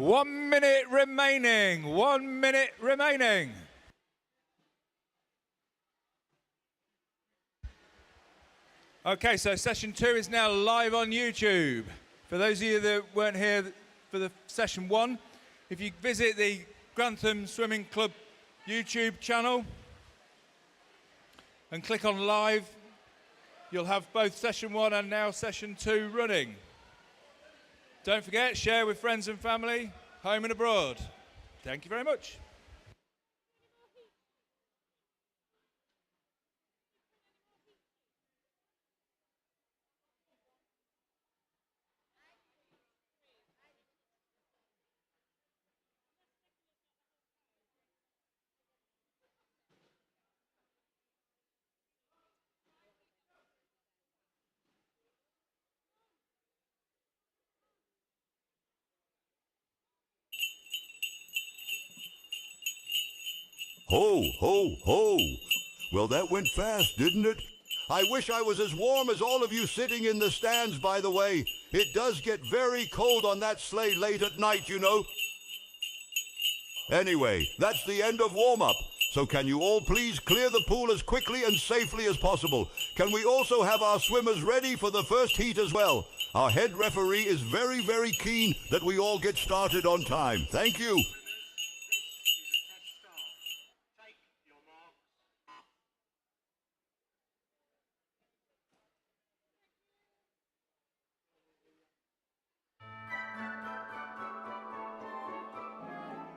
1 minute remaining. 1 minute remaining. Okay, so session 2 is now live on YouTube. For those of you that weren't here for the session 1, if you visit the Grantham Swimming Club YouTube channel and click on live, you'll have both session 1 and now session 2 running. Don't forget, share with friends and family, home and abroad. Thank you very much. Ho, ho, ho! Well, that went fast, didn't it? I wish I was as warm as all of you sitting in the stands, by the way. It does get very cold on that sleigh late at night, you know. Anyway, that's the end of warm-up. So can you all please clear the pool as quickly and safely as possible? Can we also have our swimmers ready for the first heat as well? Our head referee is very, very keen that we all get started on time. Thank you.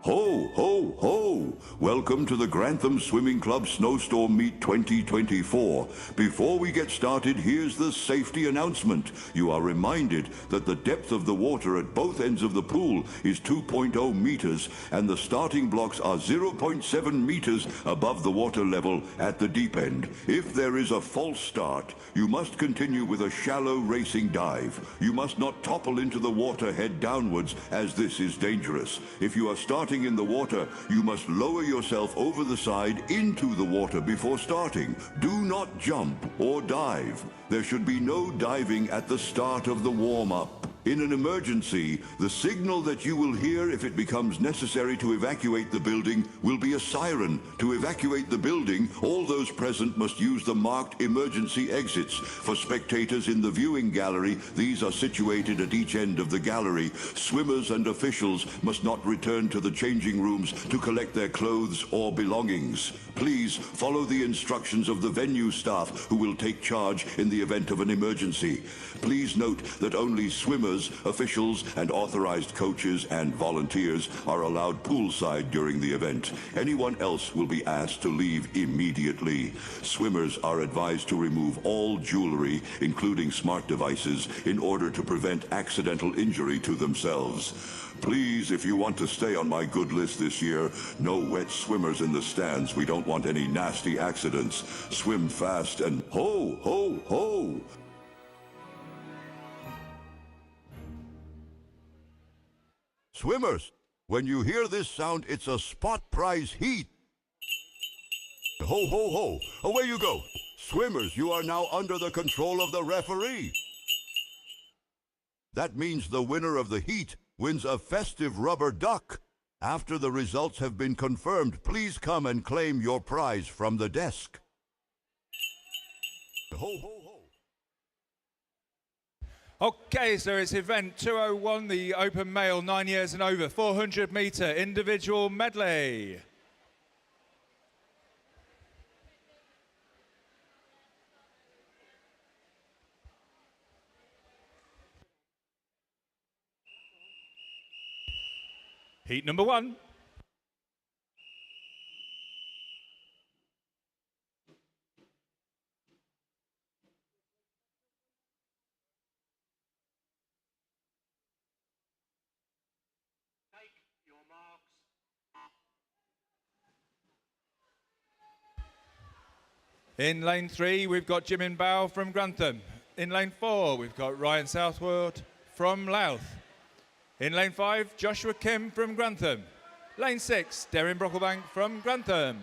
Ho, ho, ho! Welcome to the Grantham Swimming Club Snowstorm Meet 2024. Before we get started, here's the safety announcement. You are reminded that the depth of the water at both ends of the pool is 2.0 meters and the starting blocks are 0.7 meters above the water level at the deep end. If there is a false start, you must continue with a shallow racing dive. You must not topple into the water head downwards, as this is dangerous. If you are starting in the water, you must lower yourself over the side into the water before starting. Do not jump or dive. There should be no diving at the start of the warm-up. In an emergency, the signal that you will hear if it becomes necessary to evacuate the building will be a siren. To evacuate the building, all those present must use the marked emergency exits. For spectators in the viewing gallery, these are situated at each end of the gallery. Swimmers and officials must not return to the changing rooms to collect their clothes or belongings. Please follow the instructions of the venue staff who will take charge in the event of an emergency. Please note that only swimmers, officials, and authorized coaches and volunteers are allowed poolside during the event. Anyone else will be asked to leave immediately. Swimmers are advised to remove all jewelry, including smart devices, in order to prevent accidental injury to themselves. Please, if you want to stay on my good list this year, no wet swimmers in the stands. We don't want any nasty accidents. Swim fast and ho, ho, ho! Swimmers, when you hear this sound, it's a spot prize heat. Ho, ho, ho! Away you go! Swimmers, you are now under the control of the referee. That means the winner of the heat wins a festive rubber duck. After the results have been confirmed, please come and claim your prize from the desk. Ho, ho, ho! Okay, so it's event 201, the open male 9 years and over, 400 meter individual medley. Heat number 1. In lane 3, we've got Jimin Bao from Grantham. In lane 4, we've got Ryan Southward from Louth. In lane 5, Joshua Kim from Grantham. Lane 6, Darren Brocklebank from Grantham.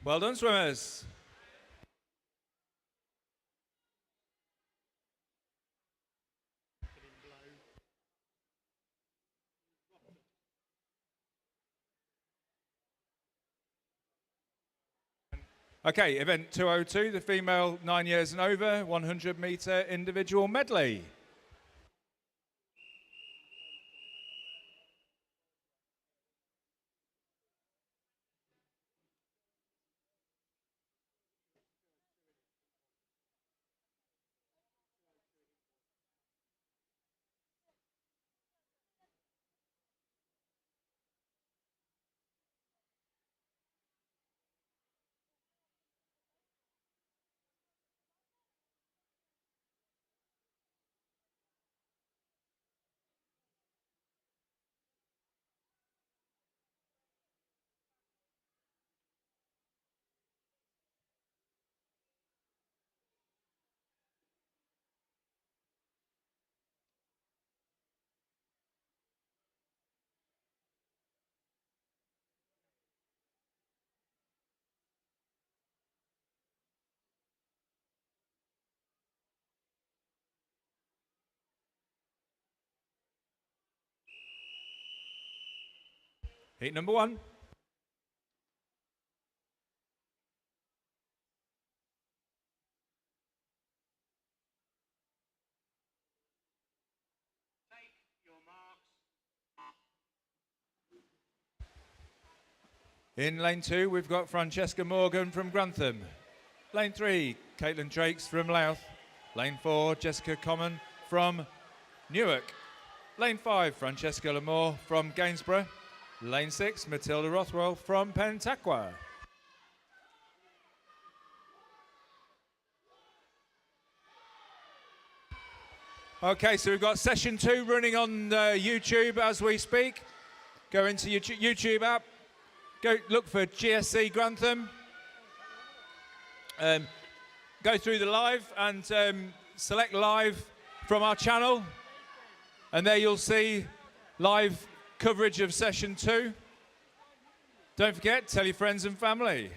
Well done, swimmers. Okay, event 202, the female 9 years and over, 100-meter individual medley. Heat number 1. In lane 2, we've got Francesca Morgan from Grantham. Lane 3, Caitlin Drakes from Louth. Lane 4, Jessica Common from Newark. Lane 5, Francesca Lamore from Gainsborough. Lane 6, Matilda Rothwell from Pentaqua. Okay, so we've got session 2 running on YouTube as we speak. Go into your YouTube app, go look for GSC Grantham. Go through the live and select live from our channel. And there you'll see live coverage of session 2. Don't forget, tell your friends and family.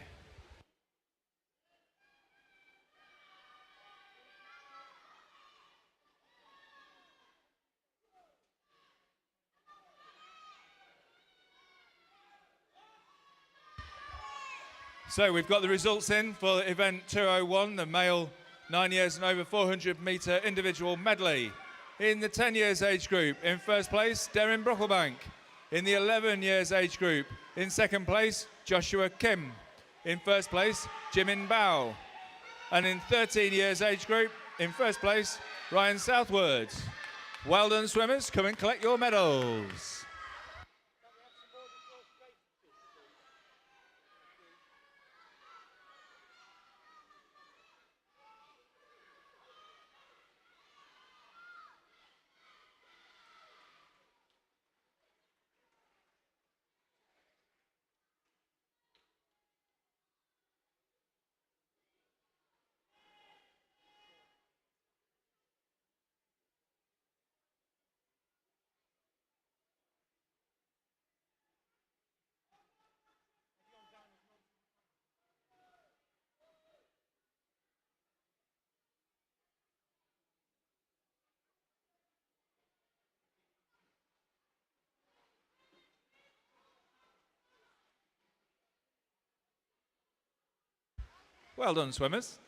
So we've got the results in for event 201, the male 9 years and over 400-meter individual medley. In the 10 years age group, in first place, Darren Brocklebank. In the 11 years age group, in second place, Joshua Kim. In first place, Jimin Bao. And in 13 years age group, in first place, Ryan Southward. Well done, swimmers. Come and collect your medals. Well done, swimmers.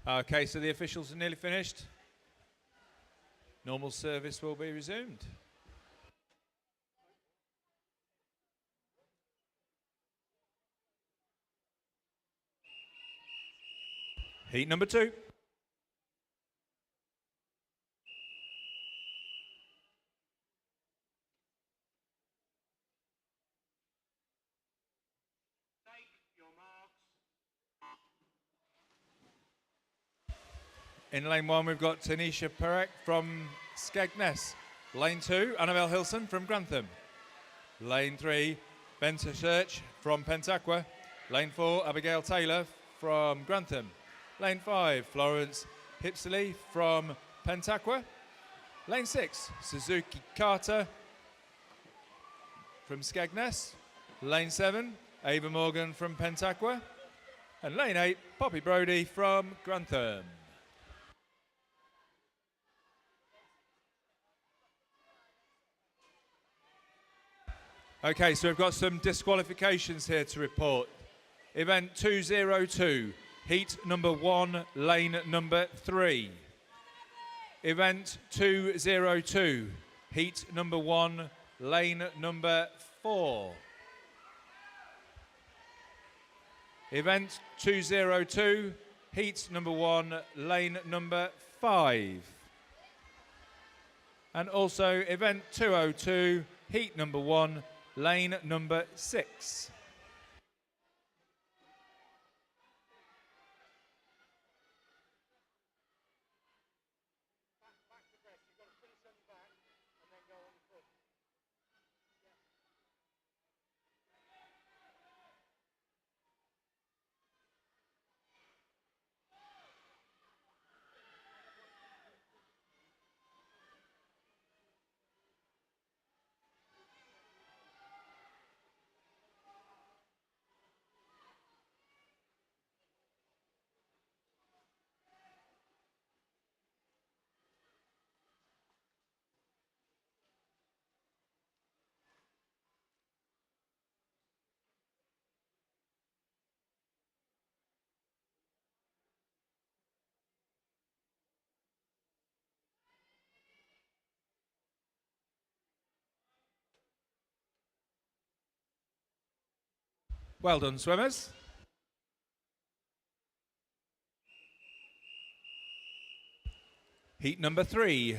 Okay, so the officials are nearly finished. Normal service will be resumed. Heat number 2. In lane 1, we've got Tanisha Perek from Skegness. Lane 2, Annabelle Hilson from Grantham. Lane 3, Benta Church from Pentaqua. Lane 4, Abigail Taylor from Grantham. Lane 5, Florence Hipsley from Pentaqua. Lane 6, Suzuki Carter from Skegness. Lane 7, Ava Morgan from Pentaqua. And lane 8, Poppy Brody from Grantham. Okay, so we've got some disqualifications here to report. Event 202, heat number 1, lane number 3. Event 202, heat number 1, lane number 4. Event 202, heat number 1, lane number 5. And also event 202, heat number 1, lane number 6. Well done, swimmers. Heat number 3.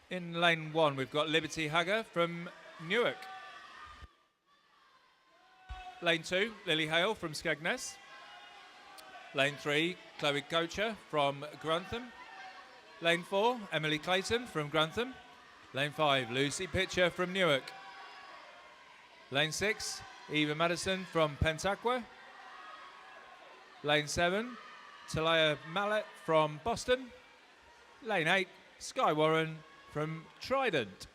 In lane 1, we've got Liberty Hagger from Newark. Lane 2, Lily Hale from Skegness. Lane 3, Chloe Coacher from Grantham. Lane 4, Emily Clayton from Grantham. Lane 5, Lucy Pitcher from Newark. Lane 6, Eva Madison from Pentaqua. Lane 7, Talia Mallet from Boston. Lane 8, Sky Warren from Trident.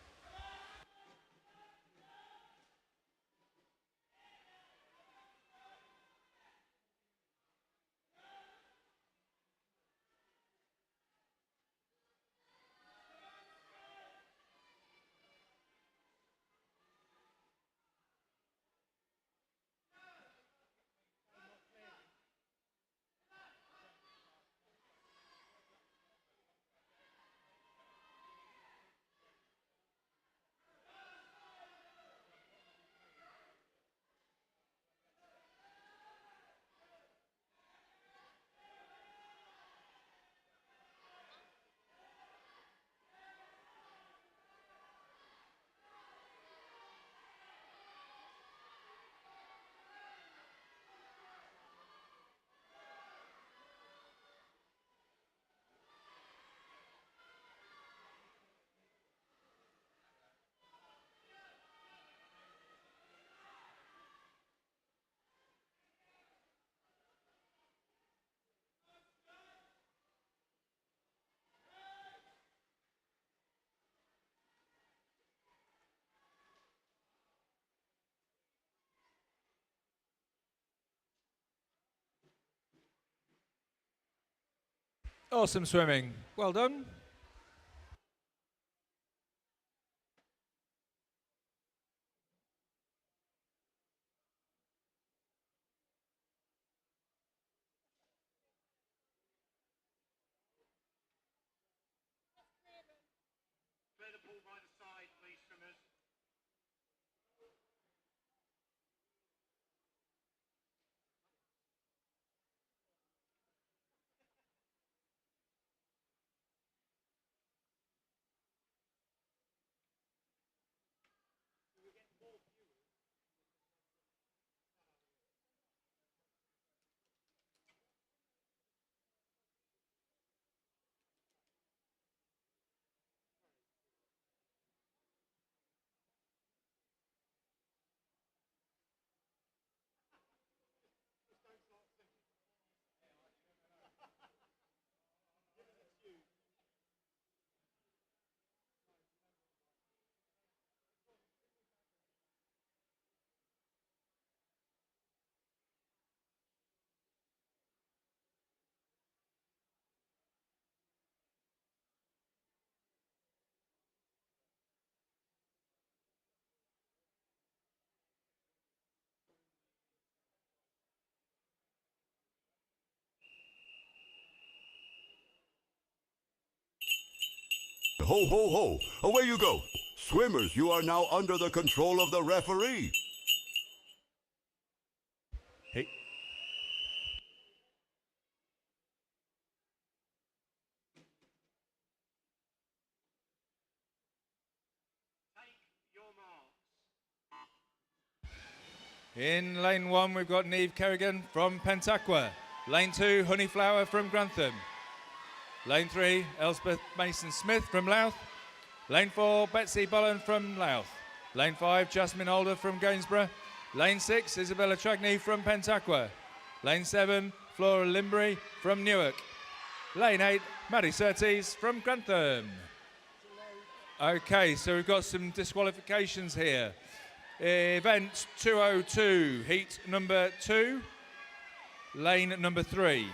Awesome swimming. Well done. Ho, ho, ho! Away you go! Swimmers, you are now under the control of the referee. Hey. In lane 1, we've got Neve Kerrigan from Pentaqua. Lane 2, Honeyflower from Grantham. Lane 3, Elspeth Mason-Smith from Louth. Lane 4, Betsy Bullen from Louth. Lane 5, Jasmine Alder from Gainsborough. Lane 6, Isabella Tragney from Pentaqua. Lane 7, Flora Limbury from Newark. Lane 8, Maddie Surtees from Grantham. Okay, so we've got some disqualifications here. Event 202, heat number 2, lane number 3.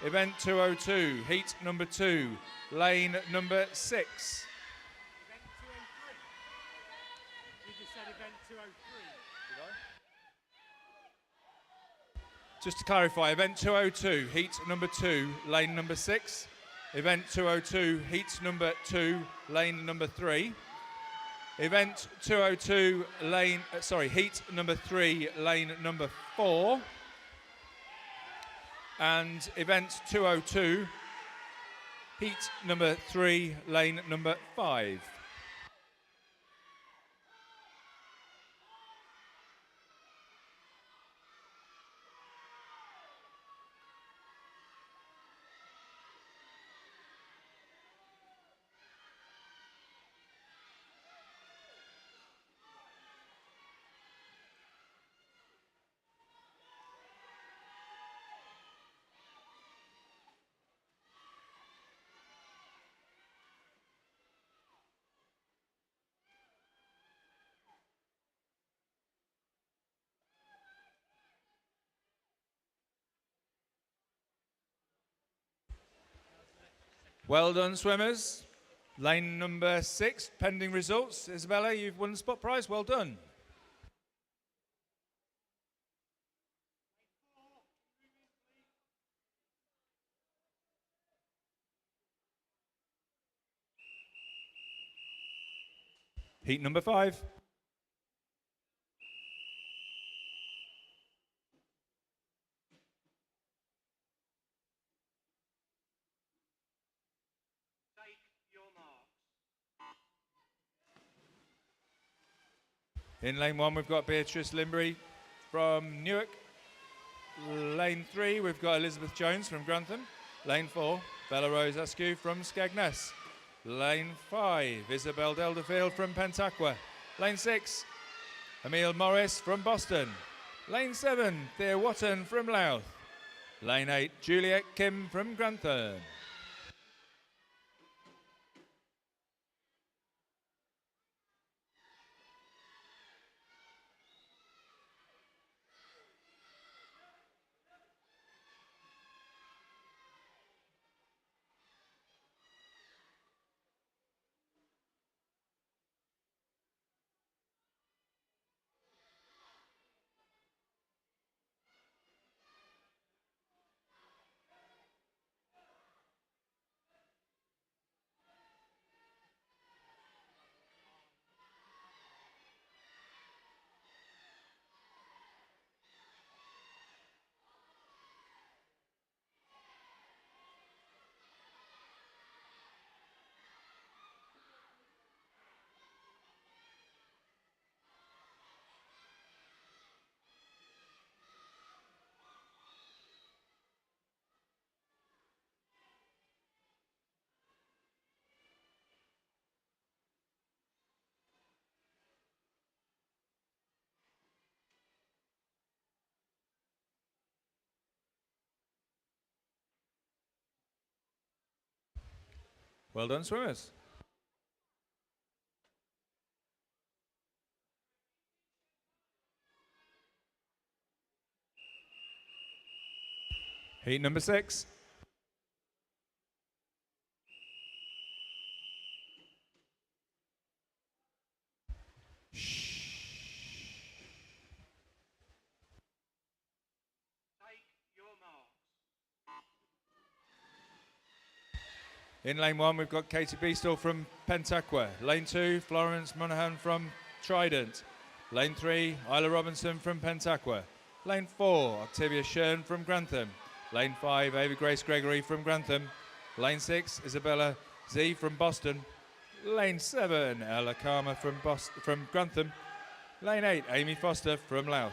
Event 202, heat number 2, lane number 6. Event 203. You just said event 203. Did I? Just to clarify, event 202, heat number 2, lane number 6. Event 202, heat number 2, lane number 3. Event 202, heat number 3, lane number 4. And event 202, heat number 3, lane number 5. Well done, swimmers. Lane number 6, pending results. Isabella, you've won the spot prize. Well done. Heat number 5. In lane 1, we've got Beatrice Limbury from Newark. Lane 3, we've got Elizabeth Jones from Grantham. Lane 4, Bella Rose Askew from Skegness. Lane 5, Isabel Delderfield from Pentaqua. Lane 6, Emile Morris from Boston. Lane 7, Thea Watton from Louth. Lane 8, Juliet Kim from Grantham. Well done, swimmers. Heat number 6. Take your marks. In lane 1, we've got Katie Beastall from Pentaqua. Lane 2, Florence Monahan from Trident. Lane 3, Isla Robinson from Pentaqua. Lane 4, Octavia Shern from Grantham. Lane 5, Ava Grace Gregory from Grantham. Lane 6, Isabella Z from Boston. Lane 7, Ella Karma from Grantham. Lane 8, Amy Foster from Louth.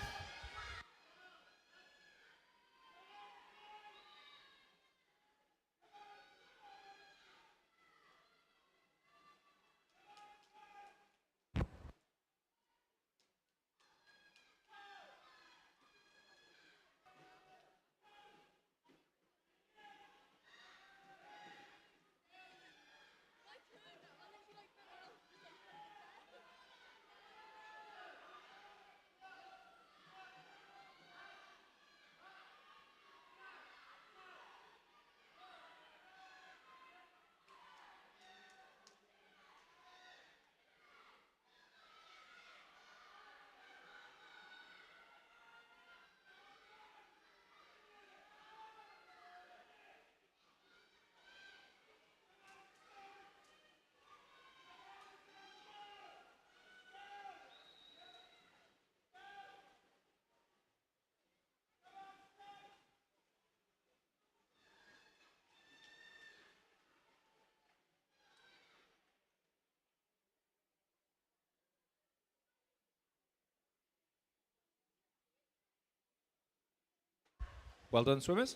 Well done, swimmers.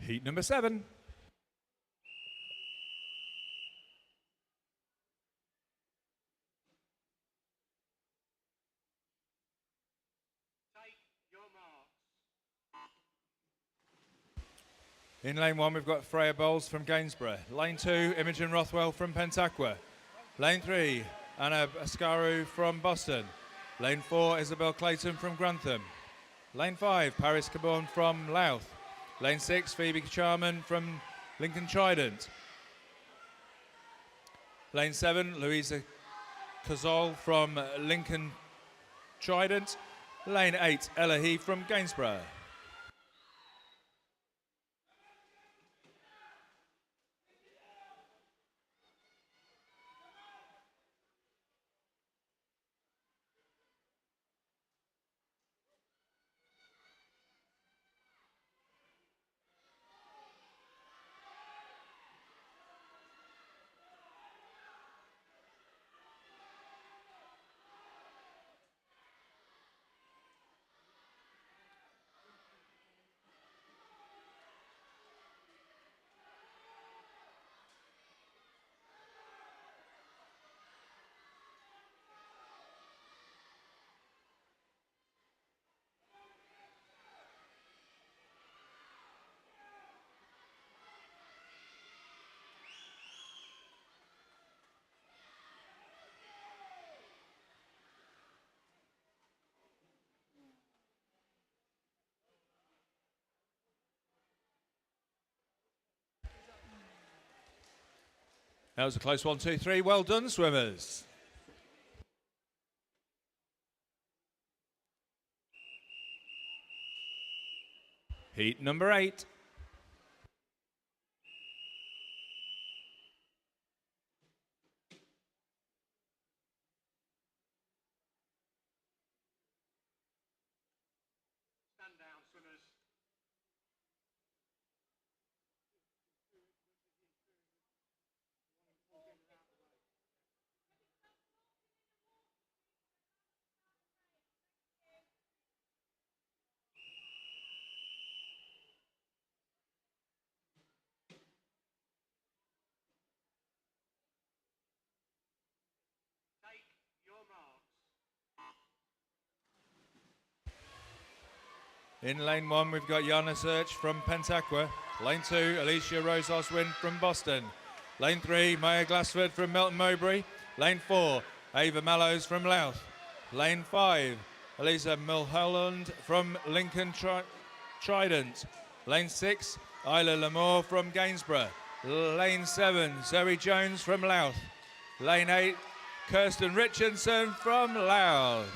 Heat number 7. Take your marks. In lane 1, we've got Freya Bowles from Gainsborough. Lane 2, Imogen Rothwell from Pentaqua. Lane 3, Anna Ascaru from Boston. Lane 4, Isabel Clayton from Grantham. Lane 5, Paris Caborn from Louth. Lane 6, Phoebe Charman from Lincoln Trident. Lane 7, Louisa Cazol from Lincoln Trident. Lane 8, Ella Heath from Gainsborough. That was a close 1, 2, 3. Well done, swimmers. Heat number 8. Stand down, swimmers. In lane 1, we've got Yana Search from Pentaqua. Lane 2, Alicia Rose Oswin from Boston. Lane 3, Maya Glassford from Melton Mowbray. Lane 4, Ava Mallows from Louth. Lane 5, Elisa Mulholland from Lincoln Trident. Lane 6, Isla Lamore from Gainsborough. Lane 7, Zoe Jones from Louth. Lane 8, Kirsten Richardson from Louth.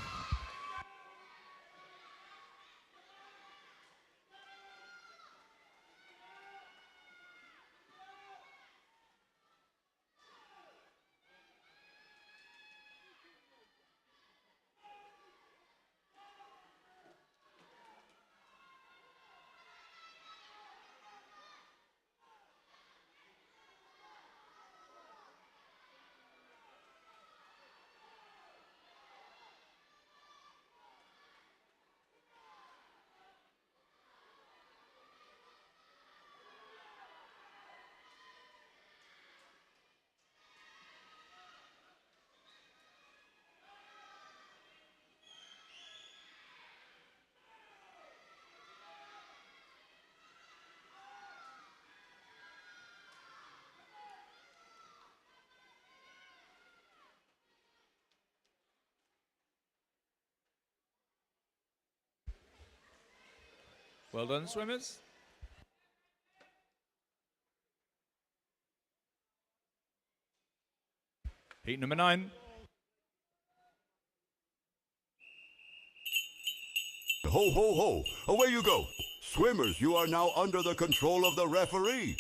Well done, swimmers. Heat number 9. Ho, ho, ho! Away you go! Swimmers, you are now under the control of the referee.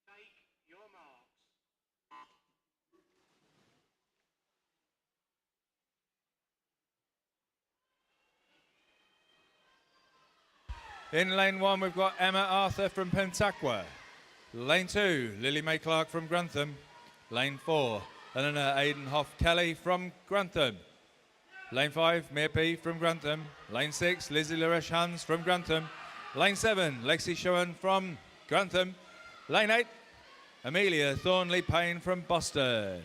Take your marks. In lane 1, we've got Emma Arthur from Pentaqua. Lane 2, Lily Mae Clark from Grantham. Lane 4, Eleanor Aidenhoff Kelly from Grantham. Lane 5, Mia P from Grantham. Lane 6, Lizzie Laresh Hans from Grantham. Lane 7, Lexi Showen from Grantham. Lane 8, Amelia Thornley Payne from Boston.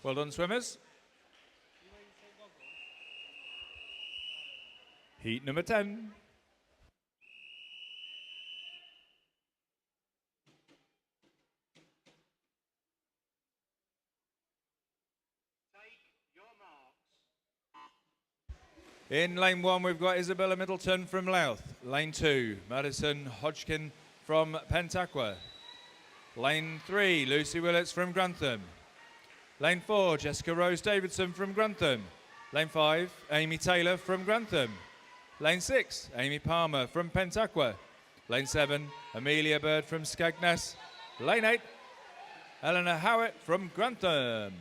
Well done, swimmers. Heat number 10. Take your marks. In lane 1, we've got Isabella Middleton from Louth. Lane 2, Madison Hodgkin from Pentaqua. Lane 3, Lucy Willets from Grantham. Lane 4, Jessica Rose Davidson from Grantham. Lane 5, Amy Taylor from Grantham. Lane 6, Amy Palmer from Pentaqua. Lane 7, Amelia Bird from Skegness. Lane 8, Eleanor Howitt from Grantham.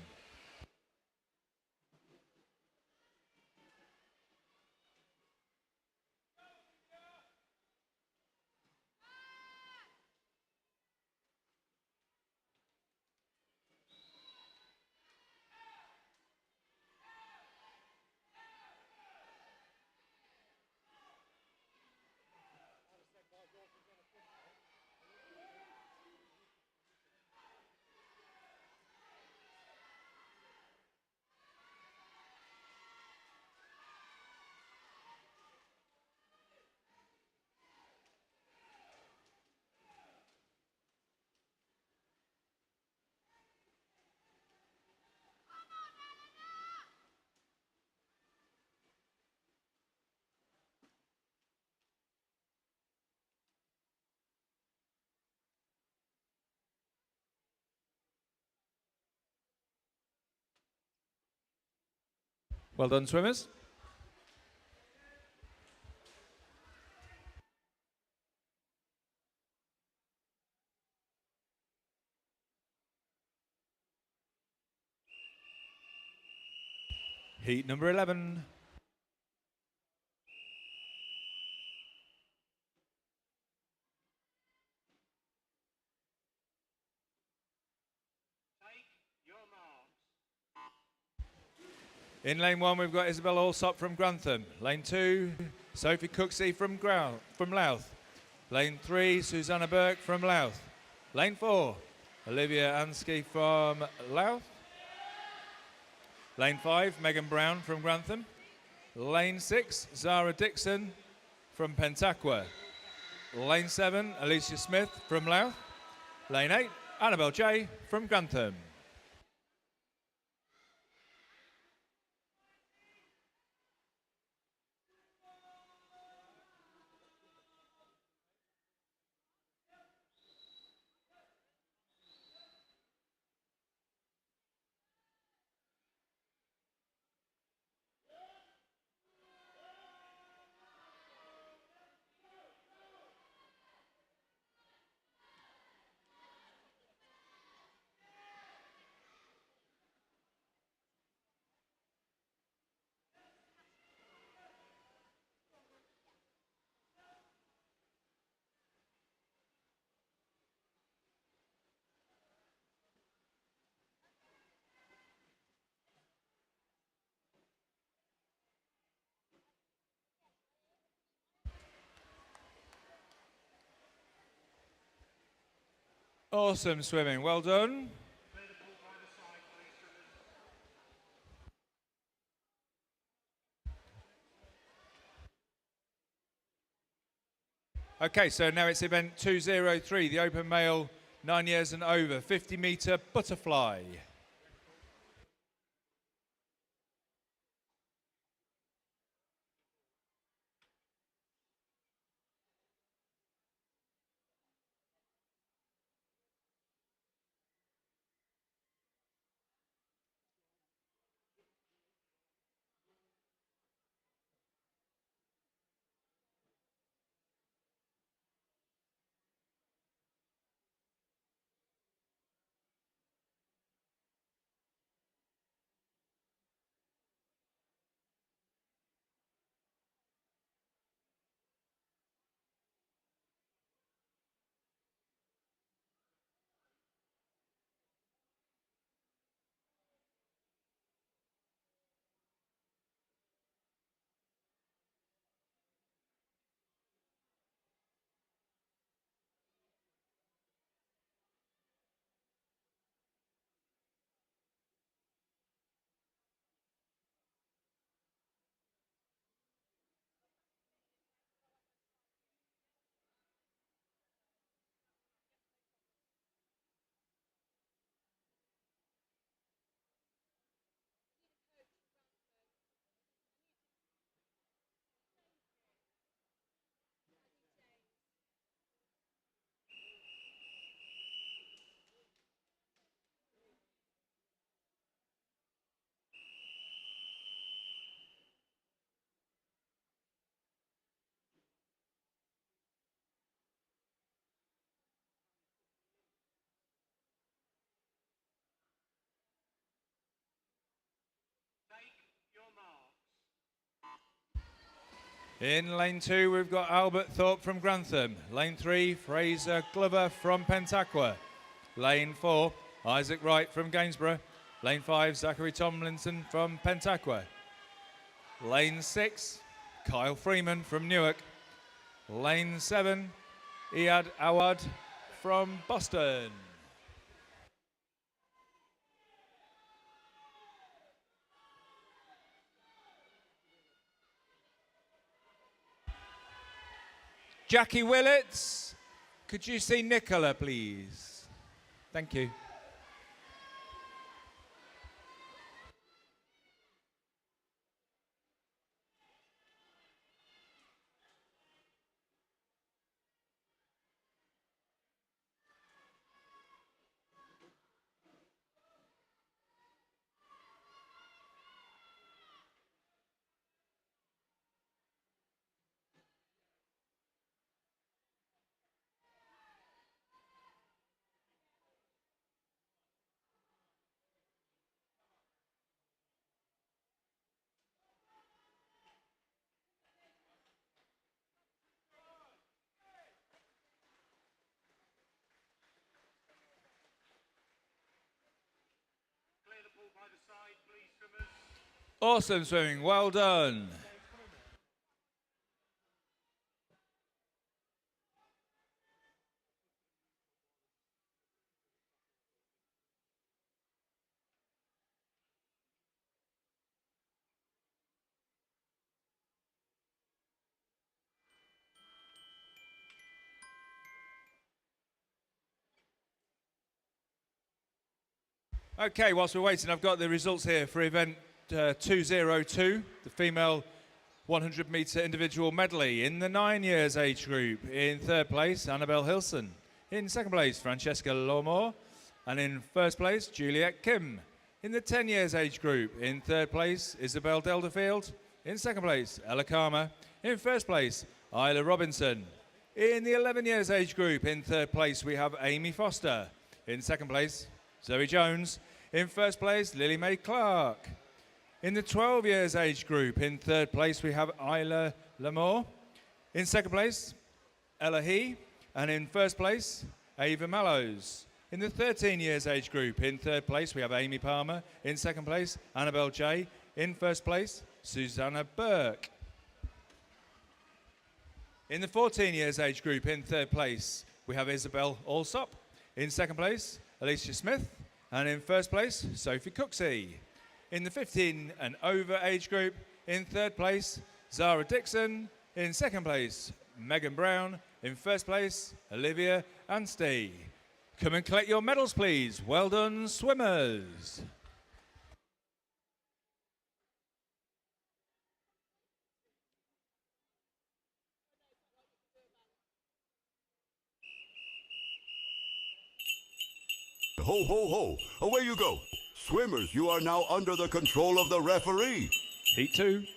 Well done, swimmers. Heat number 11. In lane 1, we've got Isabella Allsop from Grantham. Lane 2, Sophie Cooksey from Louth. Lane 3, Susanna Burke from Louth. Lane 4, Olivia Ansky from Louth. Lane 5, Megan Brown from Grantham. Lane 6, Zara Dixon from Pentaqua. Lane 7, Alicia Smith from Louth. Lane 8, Annabelle J from Grantham. Awesome swimming, well done. Okay, so now it's event 203, the open male 9 years and over, 50-meter butterfly. In lane 2, we've got Albert Thorpe from Grantham. Lane 3, Fraser Glover from Pentaqua. Lane 4, Isaac Wright from Gainsborough. Lane 5, Zachary Tomlinson from Pentaqua. Lane 6, Kyle Freeman from Newark. Lane 7, Iyad Awad from Boston. Jackie Willits, could you see Nicola, please? Thank you. Awesome swimming, well done. Okay, whilst we're waiting, I've got the results here for event 202, the female 100 metre individual medley. In the 9 years age group, in third place, Annabelle Hilson. In second place, Francesca Lawmore. And in first place, Juliet Kim. In the 10 years age group, in third place, Isabel Delderfield. In second place, Ella Karma. In first place, Isla Robinson. In the 11 years age group, in third place, we have Amy Foster. In second place, Zoe Jones. In first place, Lily Mae Clark. In the 12 years age group, in third place, we have Isla Lamore. In second place, Ella He. And in first place, Ava Mallows. In the 13 years age group, in third place, we have Amy Palmer. In second place, Annabelle J. In first place, Susanna Burke. In the 14 years age group, in third place, we have Isabel Allsop. In second place, Alicia Smith. And in first place, Sophie Cooksey. In the 15 and over age group, in third place, Zara Dixon. In second place, Megan Brown. In first place, Olivia Anstey. Come and collect your medals, please. Well done, swimmers. Ho, ho, ho. Away you go. Swimmers, you are now under the control of the referee. Heat 2. Take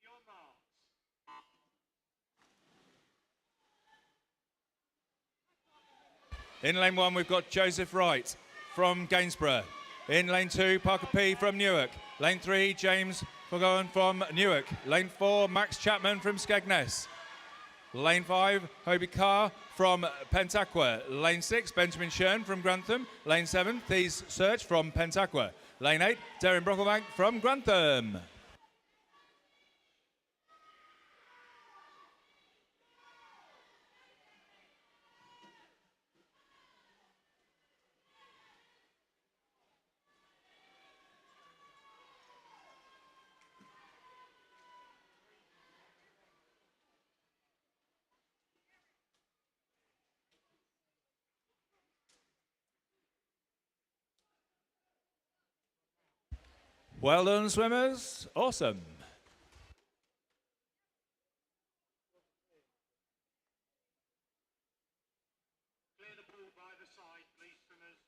your marks. In lane 1, we've got Joseph Wright from Gainsborough. In lane 2, Parker P from Newark. Lane 3, James McGowan from Newark. Lane 4, Max Chapman from Skegness. Lane 5, Hobie Carr from Pentaqua. Lane 6, Benjamin Shern from Grantham. Lane 7, Thies Search from Pentaqua. Lane 8, Darren Brocklebank from Grantham. Well done, swimmers. Awesome. Clear the pool by the side, please, swimmers.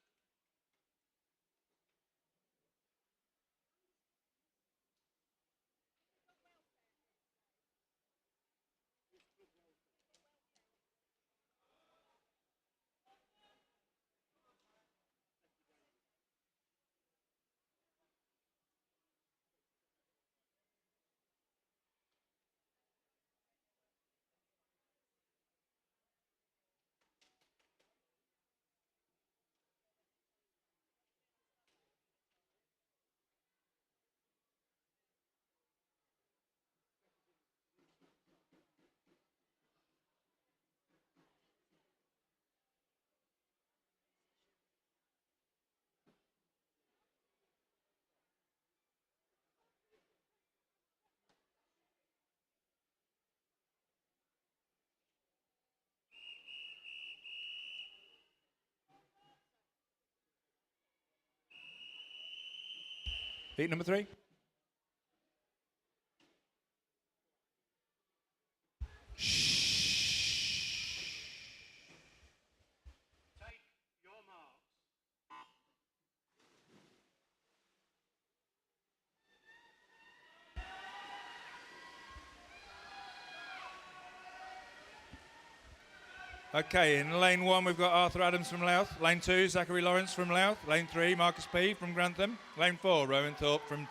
Heat number 3. Take your marks. Okay, in lane 1, we've got Arthur Adams from Louth. Lane 2, Zachary Lawrence from Louth. Lane 3, Marcus P from Grantham. Lane 4, Rowan Thorpe from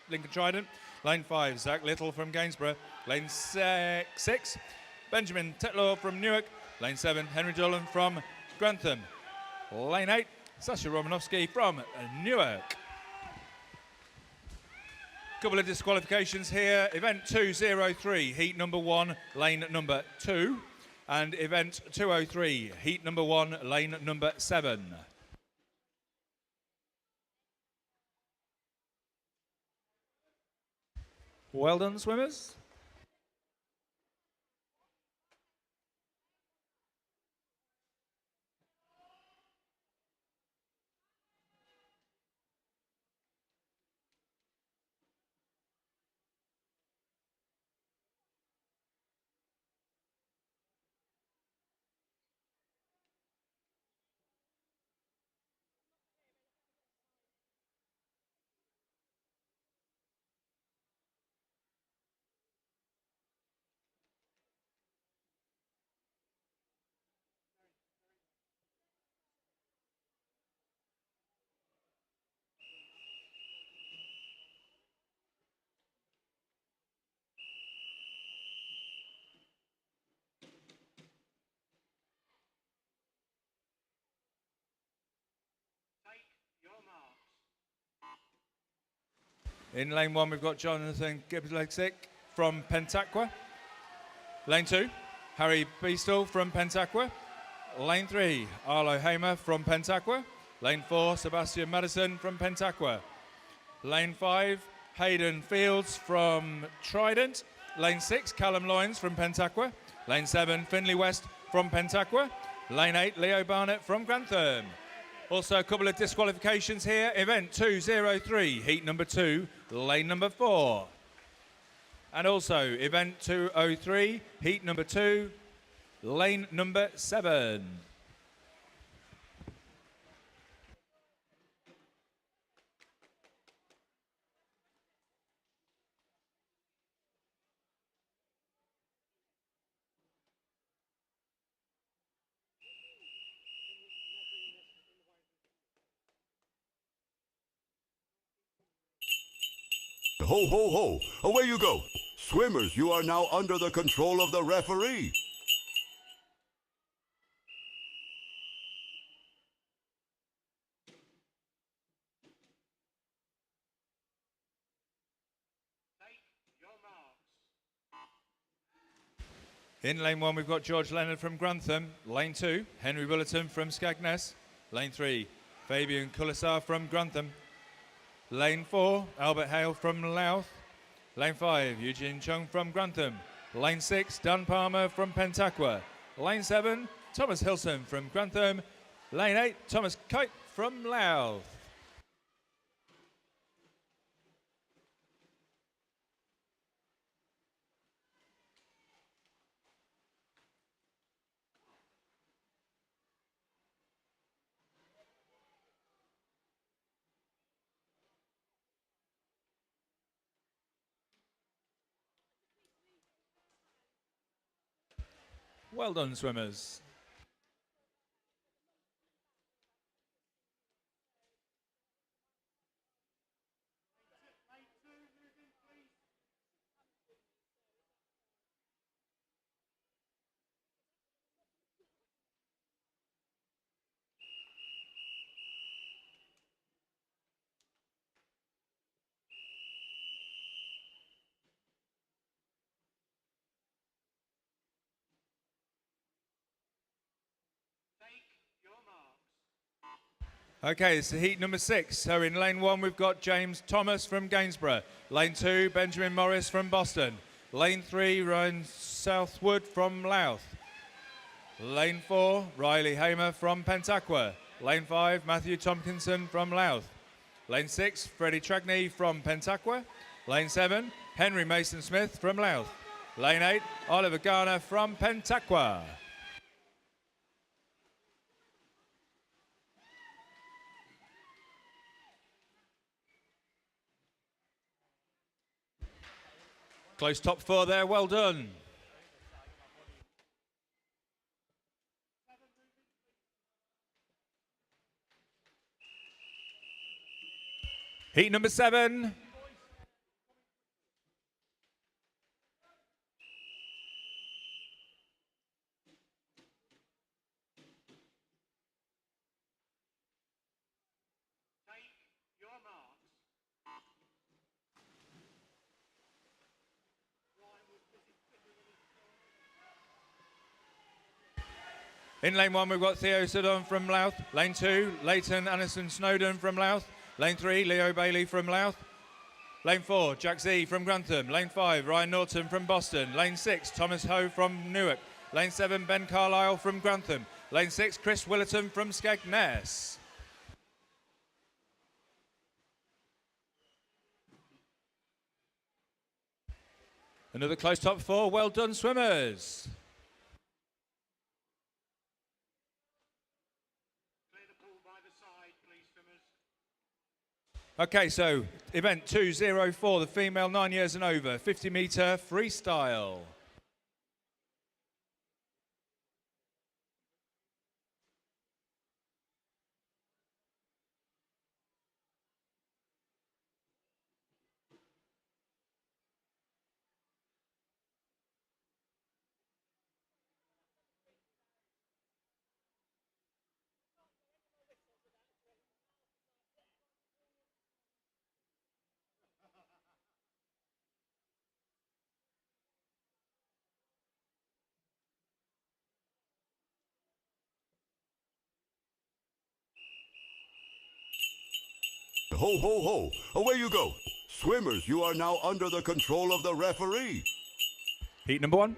Lincoln Trident. Lane 5, Zach Little from Gainsborough. Lane 6, Benjamin Tetlaw from Newark. Lane 7, Henry Dolan from Grantham. Lane 8, Sasha Romanovsky from Newark. Couple of disqualifications here. Event 203, heat number 1, lane number 2. And event 203, heat number 1, lane number 7. Well done, swimmers. In lane 1, we've got Jonathan Gibbs-Lexick from Pentaqua. Lane 2, Harry Beastall from Pentaqua. Lane 3, Arlo Hamer from Pentaqua. Lane 4, Sebastian Madison from Pentaqua. Lane 5, Hayden Fields from Trident. Lane 6, Callum Loynes from Pentaqua. Lane 7, Finley West from Pentaqua. Lane 8, Leo Barnett from Grantham. Also a couple of disqualifications here. Event 203, heat number 2, lane number 4. And also event 203, heat number 2, lane number 7. Ho, ho, ho! Away you go! Swimmers, you are now under the control of the referee. In lane 1, we've got George Leonard from Grantham. Lane 2, Henry Willerton from Skegness. Lane 3, Fabian Kulisar from Grantham. Lane 4, Albert Hale from Louth. Lane 5, Eugene Chung from Grantham. Lane 6, Dan Palmer from Pentaqua. Lane 7, Thomas Hilson from Grantham. Lane 8, Thomas Kite from Louth. Well done, swimmers. Okay, so heat number 6. So in lane 1, we've got James Thomas from Gainsborough. Lane 2, Benjamin Morris from Boston. Lane 3, Ryan Southwood from Louth. Lane 4, Riley Hamer from Pentaqua. Lane 5, Matthew Tompkinson from Louth. Lane 6, Freddie Tragney from Pentaqua. Lane 7, Henry Mason Smith from Louth. Lane 8, Oliver Garner from Pentaqua. Close top 4 there, well done. Heat number 7. In lane 1, we've got Theo Sudon from Louth. Lane 2, Leighton Anderson Snowden from Louth. Lane 3, Leo Bailey from Louth. Lane 4, Jack Z from Grantham. Lane 5, Ryan Norton from Boston. Lane 6, Thomas Ho from Newark. Lane 7, Ben Carlisle from Grantham. Lane 6, Chris Willerton from Skegness. Another close top 4. Well done, swimmers. Clear the pool by the side, please, swimmers. Okay, so event 204, the female 9 years and over, 50-metre freestyle. Ho, ho, ho! Away you go! Swimmers, you are now under the control of the referee. Heat number 1.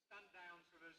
Stand down, swimmers.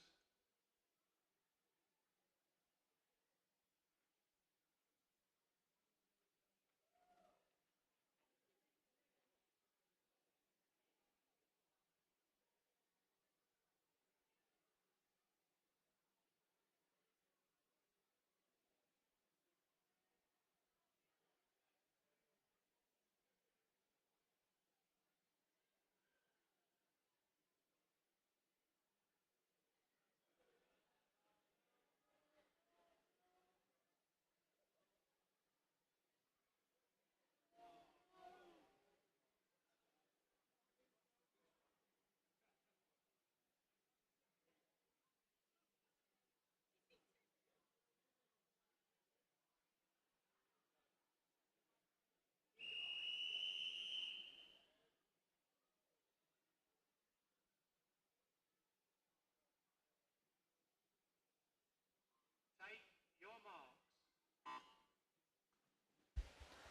Take your marks.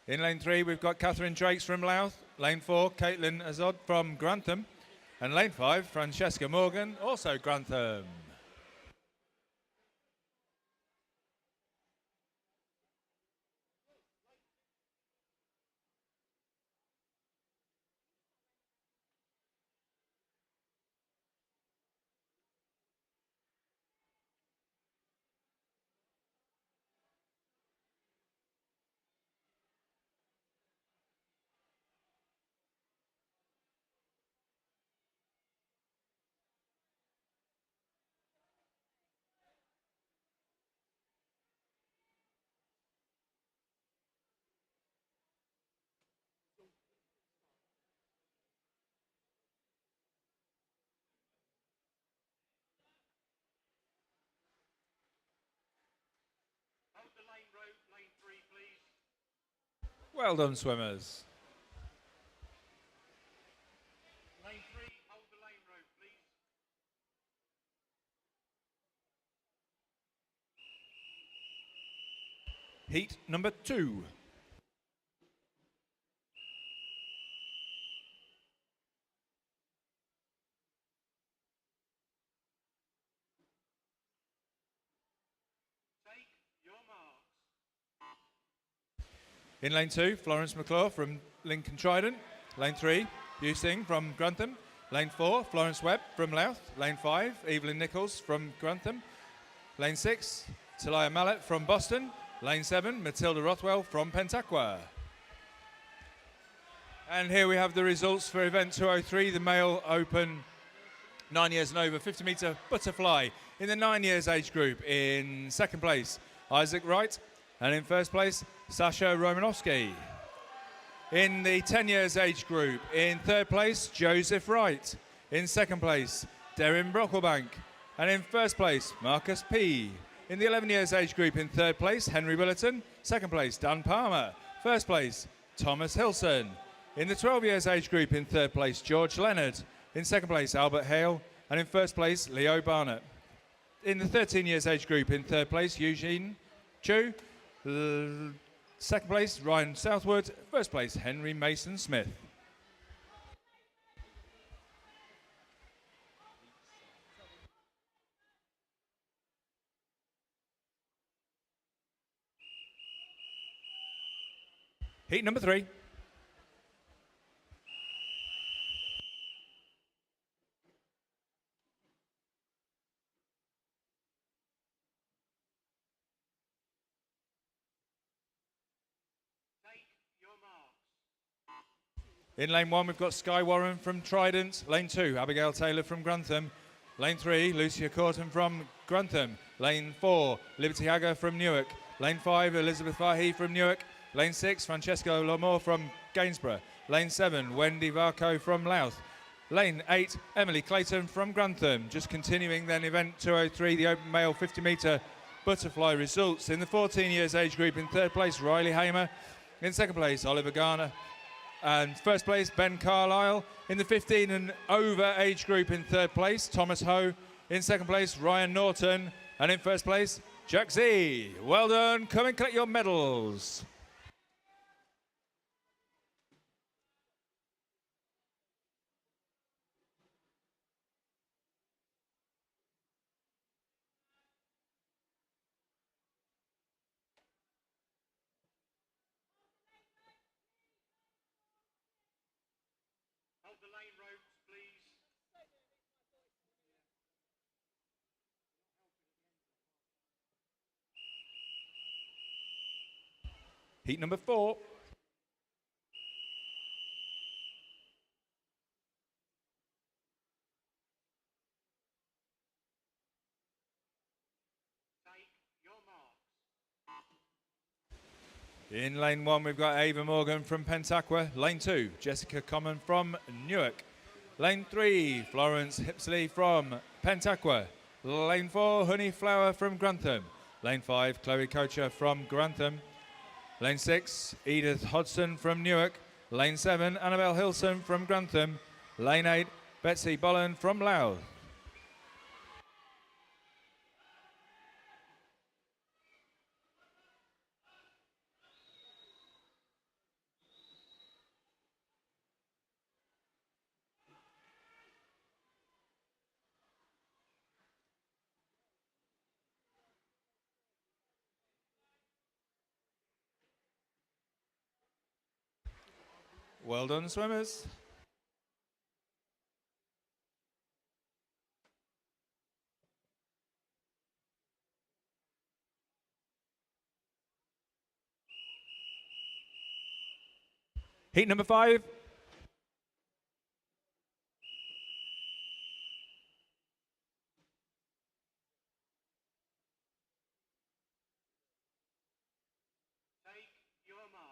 In lane 3, we've got Catherine Drakes from Louth. Lane 4, Caitlin Azod from Grantham. And lane 5, Francesca Morgan, also Grantham. Hold the lane rope, lane 3, please. Well done, swimmers. Lane 3, hold the lane rope, please. Heat number 2. Take your marks. In lane 2, Florence McClure from Lincoln Trident. Lane 3, Busing from Grantham. Lane 4, Florence Webb from Louth. Lane 5, Evelyn Nichols from Grantham. Lane 6, Talia Mallet from Boston. Lane 7, Matilda Rothwell from Pentaqua. And here we have the results for event 203, the male open 9 years and over 50-metre butterfly. In the 9 years age group, in second place, Isaac Wright. And in first place, Sasha Romanovsky. In the 10 years age group, in third place, Joseph Wright. In second place, Darren Brocklebank. And in first place, Marcus P. In the 11 years age group in third place, Henry Willerton. Second place, Dan Palmer. First place, Thomas Hilson. In the 12 years age group in third place, George Leonard. In second place, Albert Hale. And in first place, Leo Barnett. In the 13 years age group in third place, Eugene Chu. Second place, Ryan Southwood. First place, Henry Mason Smith. Heat number 3. In lane 1, we've got Sky Warren from Trident. Lane 2, Abigail Taylor from Grantham. Lane 3, Lucia Corton from Grantham. Lane 4, Liberty Hagger from Newark. Lane 5, Elizabeth Fahey from Newark. Lane 6, Francesco Lamore from Gainsborough. Lane 7, Wendy Varco from Louth. Lane 8, Emily Clayton from Grantham. Just continuing then event 203, the open male 50-metre butterfly results. In the 14 years age group in third place, Riley Hamer. In second place, Oliver Garner. And first place, Ben Carlisle. In the 15 and over age group in third place, Thomas Ho. In second place, Ryan Norton. And in first place, Jack Z. Well done. Come and collect your medals. Hold the lane ropes, please. Heat number 4. Take your marks. In lane 1, we've got Ava Morgan from Pentaqua. Lane 2, Jessica Common from Newark. Lane 3, Florence Hipsley from Pentaqua. Lane 4, Honey Flower from Grantham. Lane 5, Chloe Kocher from Grantham. Lane 6, Edith Hodson from Newark. Lane 7, Annabelle Hilson from Grantham. Lane 8, Betsy Bolland from Louth. Well done, swimmers. Heat number 5. Take your marks.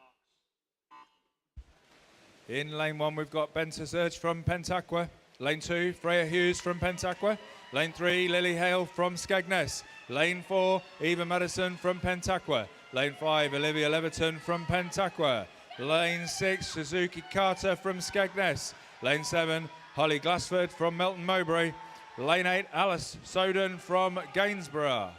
In lane 1, we've got Benta Surge from Pentaqua. Lane 2, Freya Hughes from Pentaqua. Lane 3, Lily Hale from Skegness. Lane 4, Eva Madison from Pentaqua. Lane 5, Olivia Leverton from Pentaqua. Lane 6, Suzuki Carter from Skegness. Lane 7, Holly Glassford from Melton Mowbray. Lane 8, Alice Soden from Gainsborough.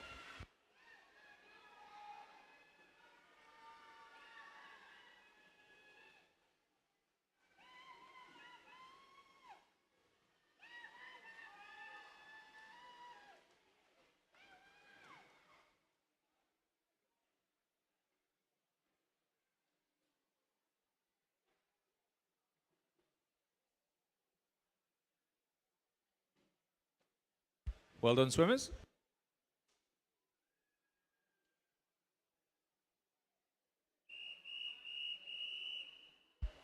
Well done, swimmers.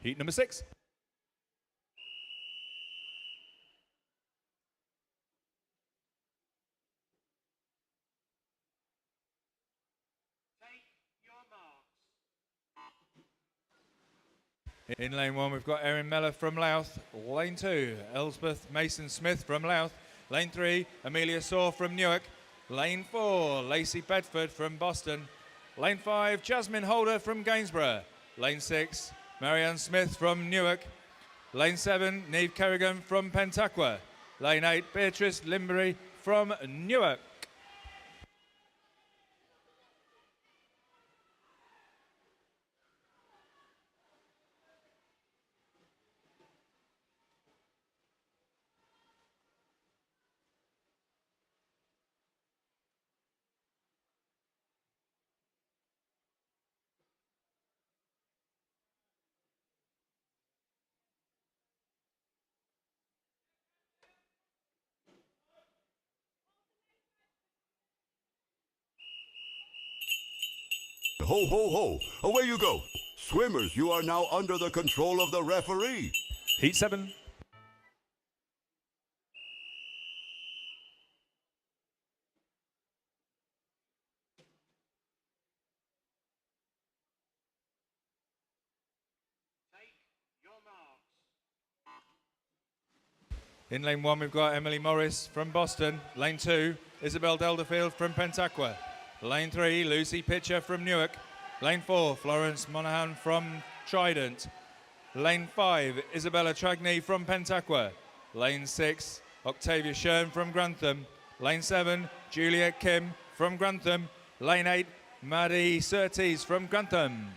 Heat number 6. Take your marks. In lane 1, we've got Erin Meller from Louth. Lane 2, Elspeth Mason Smith from Louth. Lane 3, Amelia Saw from Newark. Lane 4, Lacey Bedford from Boston. Lane 5, Jasmine Holder from Gainsborough. Lane 6, Marianne Smith from Newark. Lane 7, Neve Kerrigan from Pentaqua. Lane 8, Beatrice Limbury from Newark. Ho, ho, ho! Away you go! Swimmers, you are now under the control of the referee. Heat 7. Take your marks. In lane 1, we've got Emily Morris from Boston. Lane 2, Isabel Delderfield from Pentaqua. Lane 3, Lucy Pitcher from Newark. Lane 4, Florence Monaghan from Trident. Lane 5, Isabella Tragney from Pentaqua. Lane 6, Octavia Shern from Grantham. Lane 7, Juliet Kim from Grantham. Lane 8, Maddie Surtees from Grantham.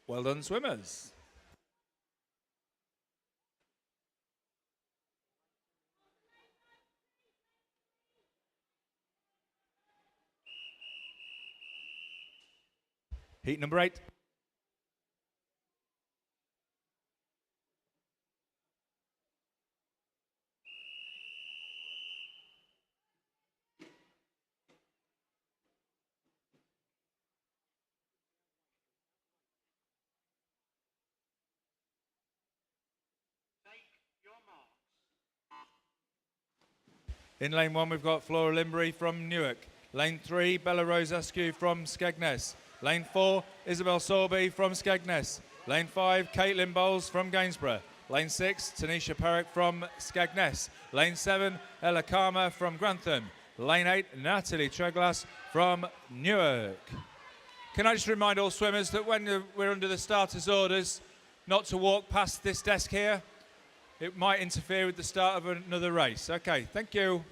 Well done, swimmers. Heat number 8. Take your marks. In lane 1, we've got Flora Limbury from Newark. Lane 3, Bella Rose Askew from Skegness. Lane 4, Isabel Sorby from Skegness. Lane 5, Caitlin Bowles from Gainsborough. Lane 6, Tanisha Perrick from Skegness. Lane 7, Ella Karma from Grantham. Lane 8, Natalie Treglass from Newark. Can I just remind all swimmers that when we're under the starters' orders, not to walk past this desk here? It might interfere with the start of another race. Okay, thank you.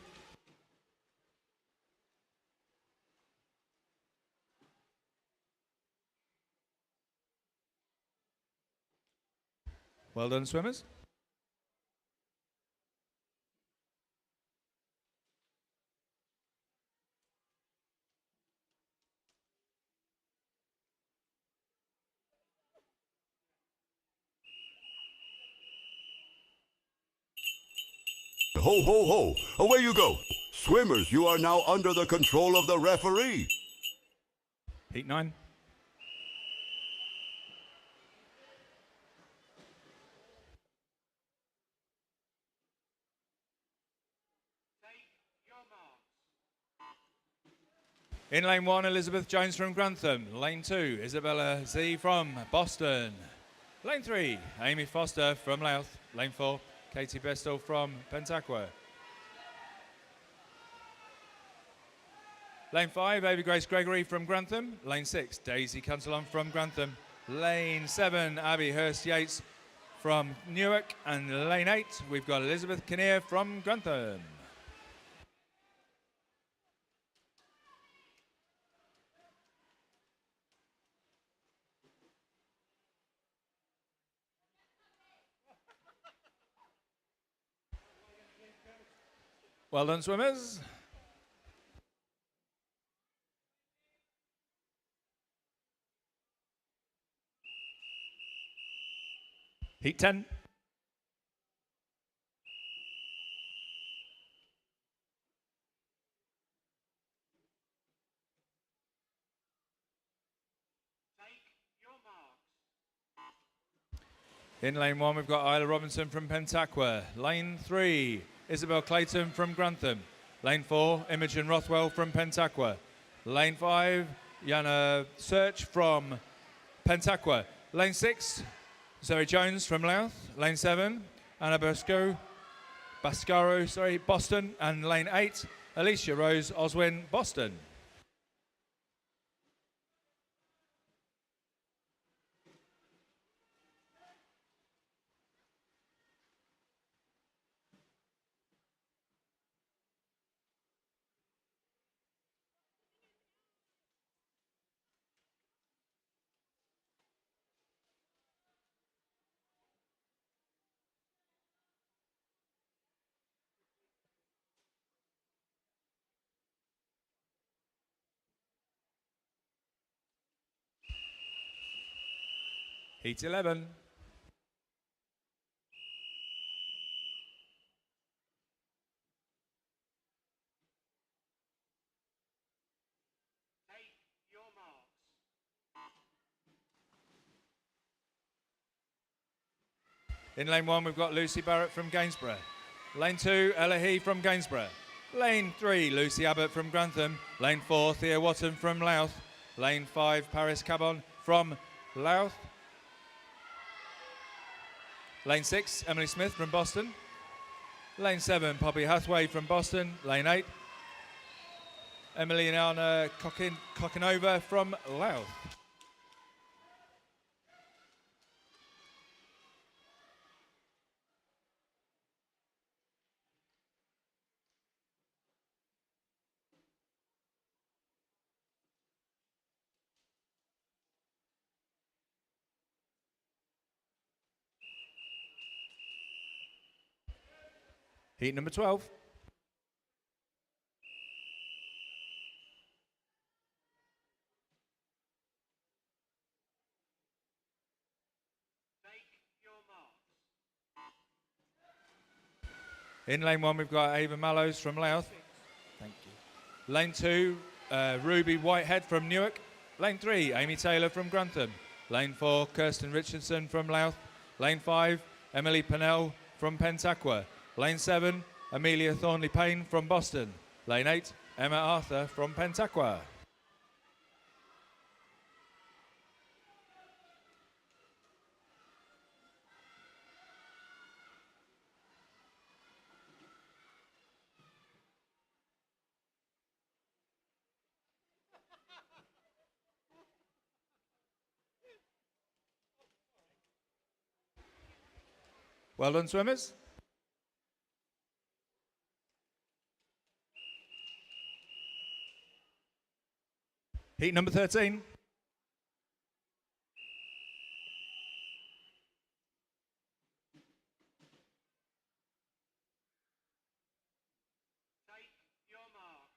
Well done, swimmers. Ho, ho, ho! Away you go! Swimmers, you are now under the control of the referee. Heat 9. Take your marks. In lane 1, Elizabeth Jones from Grantham. Lane 2, Isabella Z from Boston. Lane 3, Amy Foster from Louth. Lane 4, Katie Bestall from Pentaqua. Lane 5, Baby Grace Gregory from Grantham. Lane 6, Daisy Cantillon from Grantham. Lane 7, Abby Hurst Yates from Newark. And lane 8, we've got Elizabeth Kinnear from Grantham. Well done, swimmers. Heat 10. Take your marks. In lane 1, we've got Isla Robinson from Pentaqua. Lane 3, Isabel Clayton from Grantham. Lane 4, Imogen Rothwell from Pentaqua. Lane 5, Yana Search from Pentaqua. Lane 6, Zoe Jones from Louth. Lane 7, Anna Bascaro, Boston. And lane 8, Alicia Rose Oswin, Boston. Heat 11. Take your marks. In lane 1, we've got Lucy Barrett from Gainsborough. Lane 2, Ella He from Gainsborough. Lane 3, Lucy Abbott from Grantham. Lane 4, Thea Watton from Louth. Lane 5, Paris Cabon from Louth. Lane 6, Emily Smith from Boston. Lane 7, Poppy Hathaway from Boston. Lane 8, Emiliana Kokinova from Louth. Heat number 12. Take your marks. In lane 1, we've got Ava Mallows from Louth. Thank you. Lane 2, Ruby Whitehead from Newark. Lane 3, Amy Taylor from Grantham. Lane 4, Kirsten Richardson from Louth. Lane 5, Emily Pennell from Pentaqua. Lane 7, Amelia Thornley Payne from Boston. Lane 8, Emma Arthur from Pentaqua. Well done, swimmers. Heat number 13. Take your marks.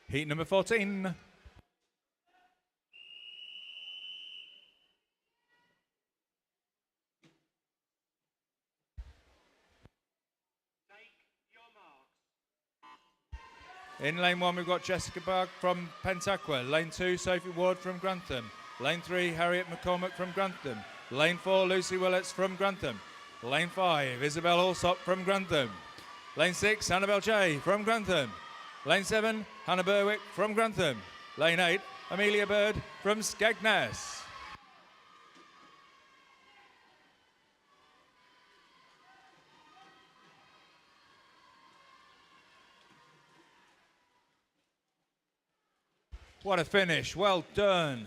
Heat number 14. Take your marks. In lane 1, we've got Jessica Berg from Pentaqua. Lane 2, Sophie Ward from Grantham. Lane 3, Harriet McCormick from Grantham. Lane 4, Lucy Willets from Grantham. Lane 5, Isabel Allsop from Grantham. Lane 6, Annabelle J from Grantham. Lane 7, Hannah Berwick from Grantham. Lane 8, Amelia Bird from Skegness. What a finish, well done.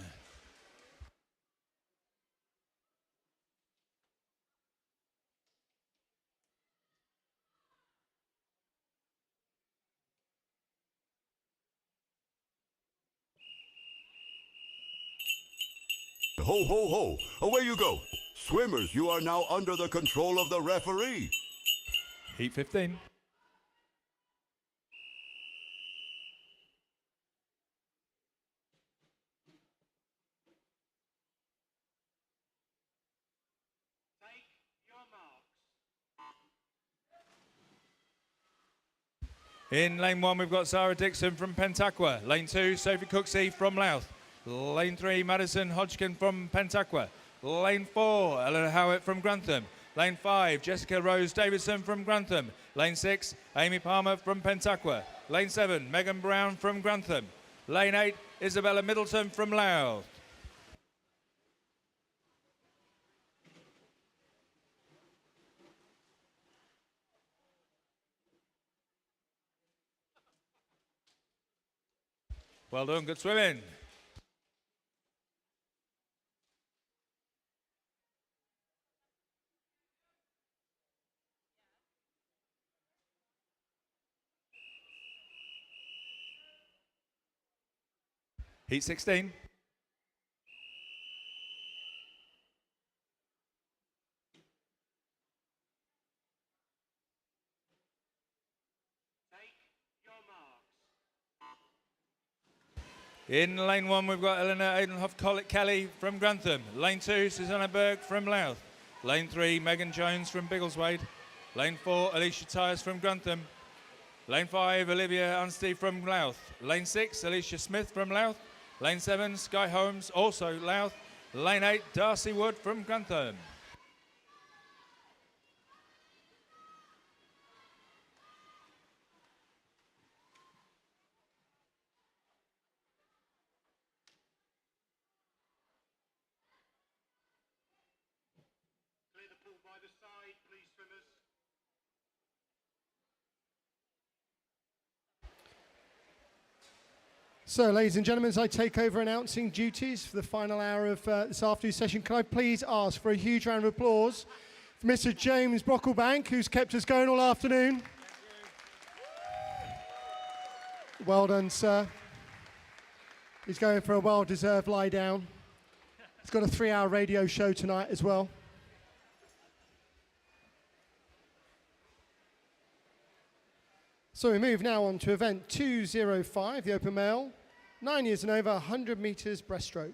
ho, ho, ho. Away you go. Swimmers, you are now under the control of the referee. Heat 15. Take your marks. In lane 1, we've got Sarah Dixon from Pentaqua. Lane 2, Sophie Cooksey from Louth. Lane 3, Madison Hodgkin from Pentaqua. Lane 4, Eleanor Howitt from Grantham. Lane 5, Jessica Rose Davidson from Grantham. Lane 6, Amy Palmer from Pentaqua. Lane 7, Megan Brown from Grantham. Lane 8, Isabella Middleton from Louth. Well done, good swimming. Heat 16. Take your marks. In lane 1, we've got Eleanor Aidenhoff Kelly from Grantham. Lane 2, Susanna Berg from Louth. Lane 3, Megan Jones from Biggleswade. Lane 4, Alicia Tyres from Grantham. Lane 5, Olivia Unstey from Louth. Lane 6, Alicia Smith from Louth. Lane 7, Sky Holmes, also Louth. Lane 8, Darcy Wood from Grantham. Clear the pool by the side, please, swimmers. So, ladies and gentlemen, as I take over announcing duties for the final hour of this afternoon session, can I please ask for a huge round of applause for Mr. James Brocklebank, who's kept us going all afternoon. Well done, sir. He's going for a well-deserved lie down. He's got a 3-hour radio show tonight as well. So we move now on to event 205, the open male, 9 years and over, 100 meters breaststroke.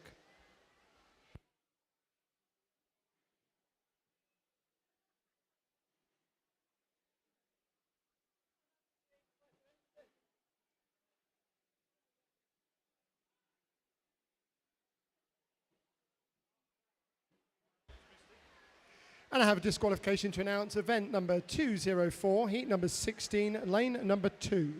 And I have a disqualification to announce event number 204, heat number 16, lane number 2.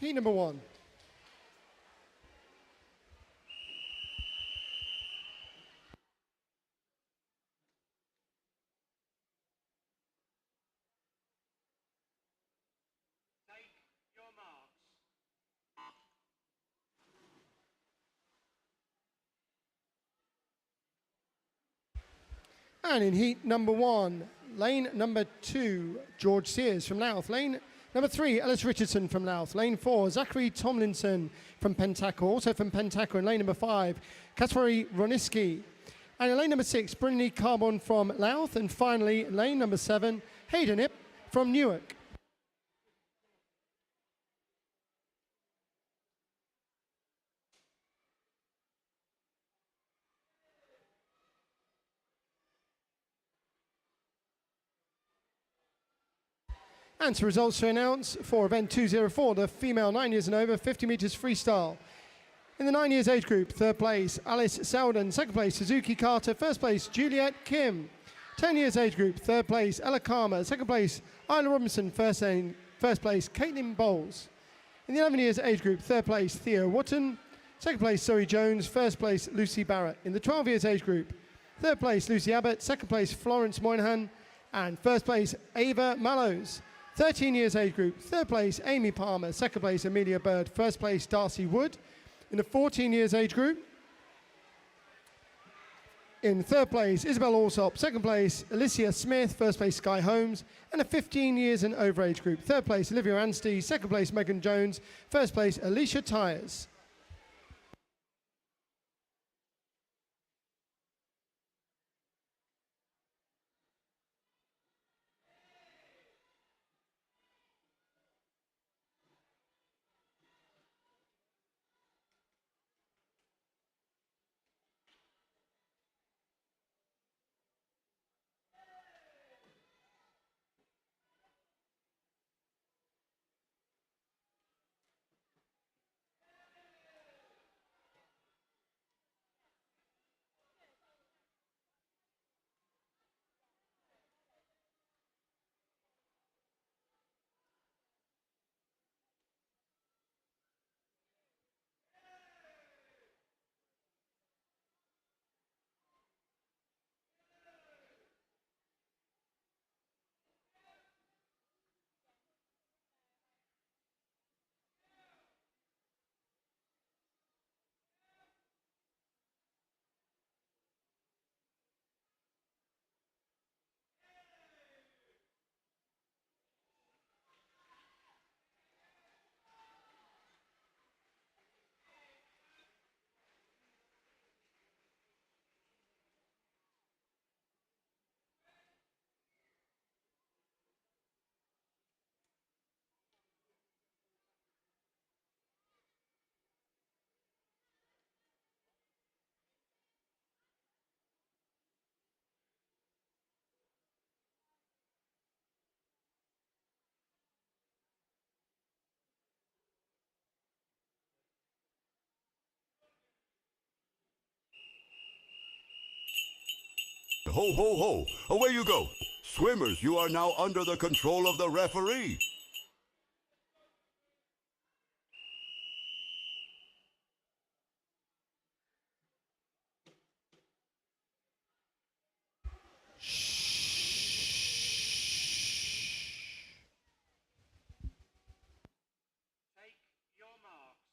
Heat number 1. Take your marks. And in heat number 1, lane number 2, George Sears from Louth. Lane number 3, Ellis Richardson from Louth. Lane 4, Zachary Tomlinson from Pentaqua, also from Pentaqua. And lane number 5, Kasperi Roniski. And in lane number 6, Brynley Carbon from Louth. And finally, lane number 7, Hayden Ip from Newark. And some results to announce for event 204, the female 9 years and over, 50 meters freestyle. In the 9 years age group, third place, Alice Selden. Second place, Suzuki Carter. First place, Juliet Kim. 10 years age group, third place, Ella Karma. Second place, Isla Robinson. First first place, Caitlin Bowles. In the 11 years age group, third place, Theo Wotton. Second place, Zoe Jones. First place, Lucy Barrett. In the 12 years age group, third place, Lucy Abbott. Second place, Florence Moynihan. And first place, Ava Mallows. 13 years age group, third place, Amy Palmer. Second place, Amelia Bird. First place, Darcy Wood. In the 14 years age group, in third place, Isabel Alsop. Second place, Alicia Smith. First place, Sky Holmes. And the 15 years and over age group, third place, Olivia Anstey. Second place, Megan Jones. First place, Alicia Tyers. Ho, ho, ho! Away you go! Swimmers, you are now under the control of the referee. Take your marks.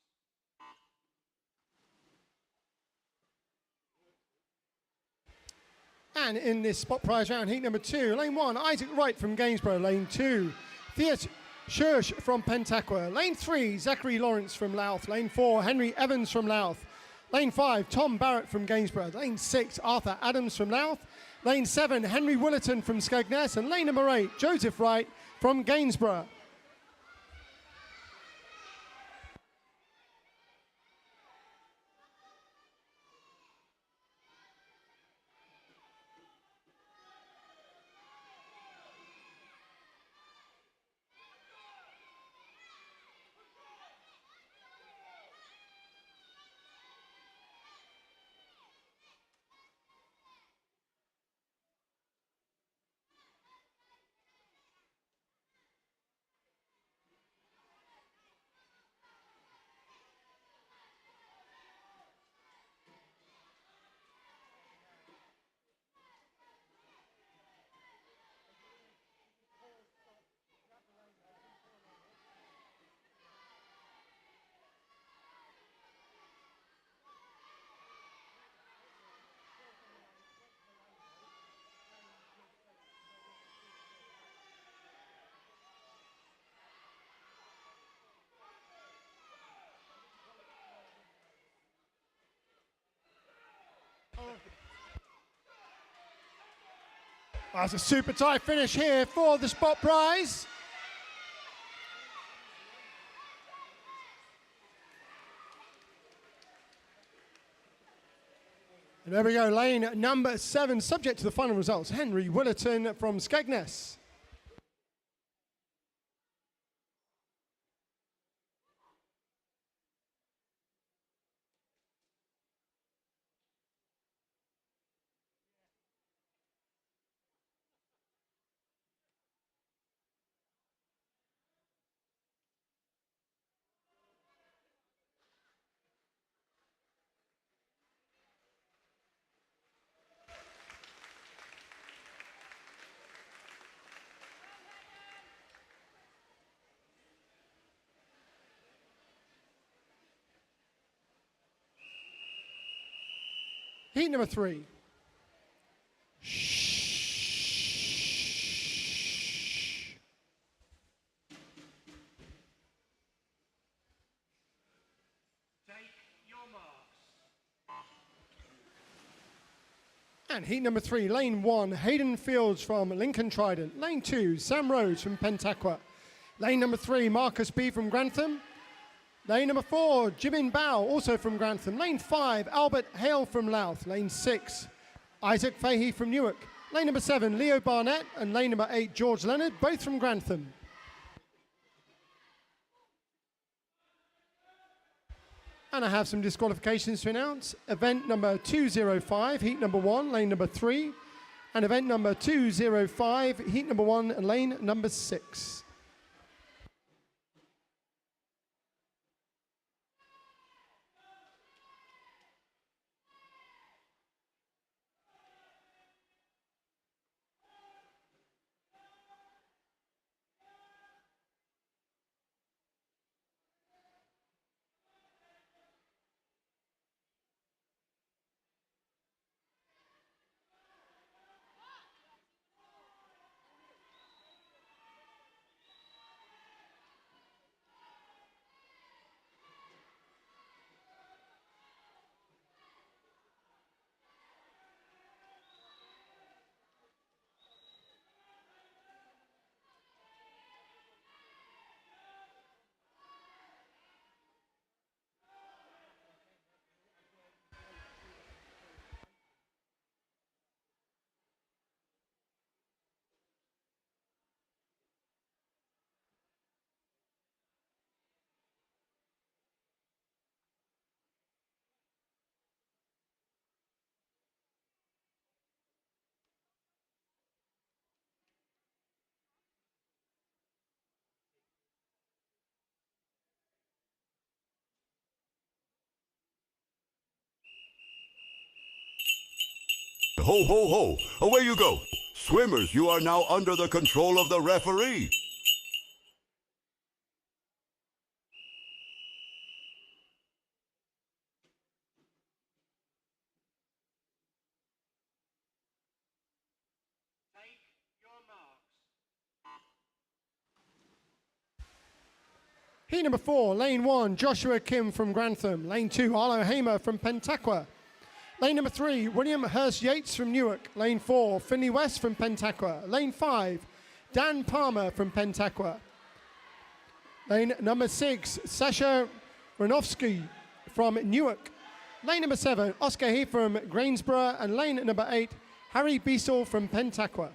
And in this spot prize round, heat number 2, lane 1, Isaac Wright from Gainsborough. Lane 2, Theat Shursh from Pentaqua. Lane 3, Zachary Lawrence from Louth. Lane 4, Henry Evans from Louth. Lane 5, Tom Barrett from Gainsborough. Lane 6, Arthur Adams from Louth. Lane 7, Henry Willerton from Skegness. And lane number 8, Joseph Wright from Gainsborough. That's a super tight finish here for the spot prize. And there we go, lane number 7, subject to the final results, Henry Willerton from Skegness. Heat number 3. And heat number 3, lane 1, Hayden Fields from Lincoln Trident. Lane 2, Sam Rhodes from Pentaqua. Lane number 3, Marcus B from Grantham. Lane number 4, Jimin Bao, also from Grantham. Lane 5, Albert Hale from Louth. Lane 6, Isaac Fahey from Newark. Lane number 7, Leo Barnett. And lane number 8, George Leonard, both from Grantham. And I have some disqualifications to announce. Event number 205, heat number 1, lane number 3. And event number 205, heat number 1, and lane number 6. Ho, ho, ho! Away you go! Swimmers, you are now under the control of the referee. Heat number 4, lane 1, Joshua Kim from Grantham. Lane 2, Arlo Hamer from Pentaqua. Lane number 3, William Hurst Yates from Newark. Lane 4, Finley West from Pentaqua. Lane 5, Dan Palmer from Pentaqua. Lane number 6, Sasha Ranofsky from Newark. Lane number 7, Oscar He from Grainsborough. And lane number 8, Harry Beasel from Pentaqua.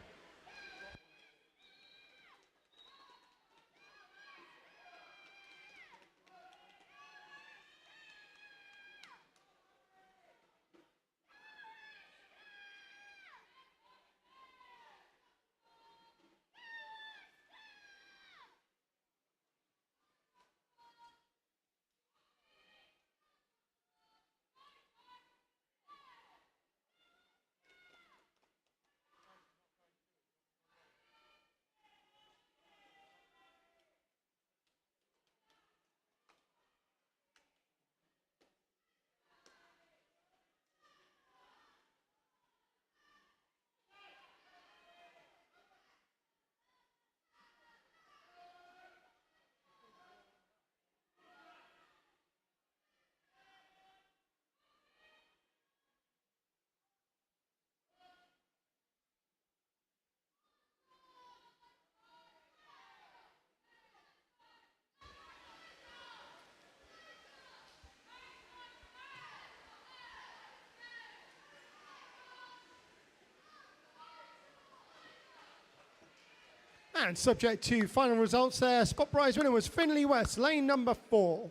And subject to final results there, spot prize winner was Finley West, lane number 4.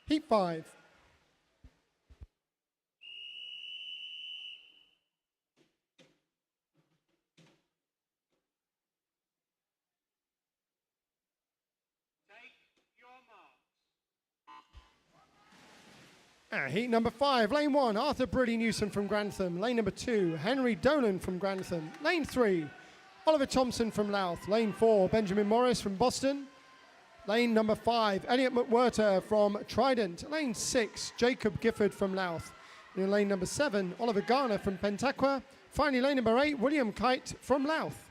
Heat 5. Heat number 5, lane 1, Arthur Brody Newsom from Grantham. Lane number 2, Henry Dolan from Grantham. Lane 3, Oliver Thompson from Louth. Lane 4, Benjamin Morris from Boston. Lane number 5, Elliot McWhirter from Trident. Lane 6, Jacob Gifford from Louth. In lane number 7, Oliver Garner from Pentaqua. Finally, lane number 8, William Kite from Louth.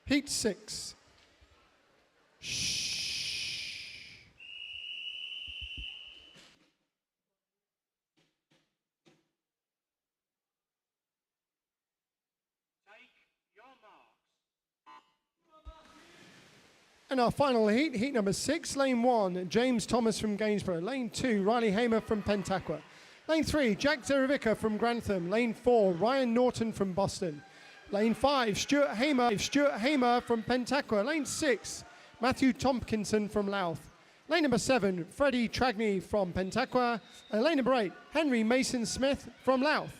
Heat 6. Take your marks. And our final heat, heat number 6, lane 1, James Thomas from Gainsborough. Lane 2, Riley Hamer from Pentaqua. Lane 3, Jack Zerovica from Grantham. Lane 4, Ryan Norton from Boston. Lane 5, Stuart Hamer from Pentaqua. Lane 6, Matthew Tompkinson from Louth. Lane number 7, Freddie Tragney from Pentaqua. And lane number 8, Henry Mason Smith from Louth.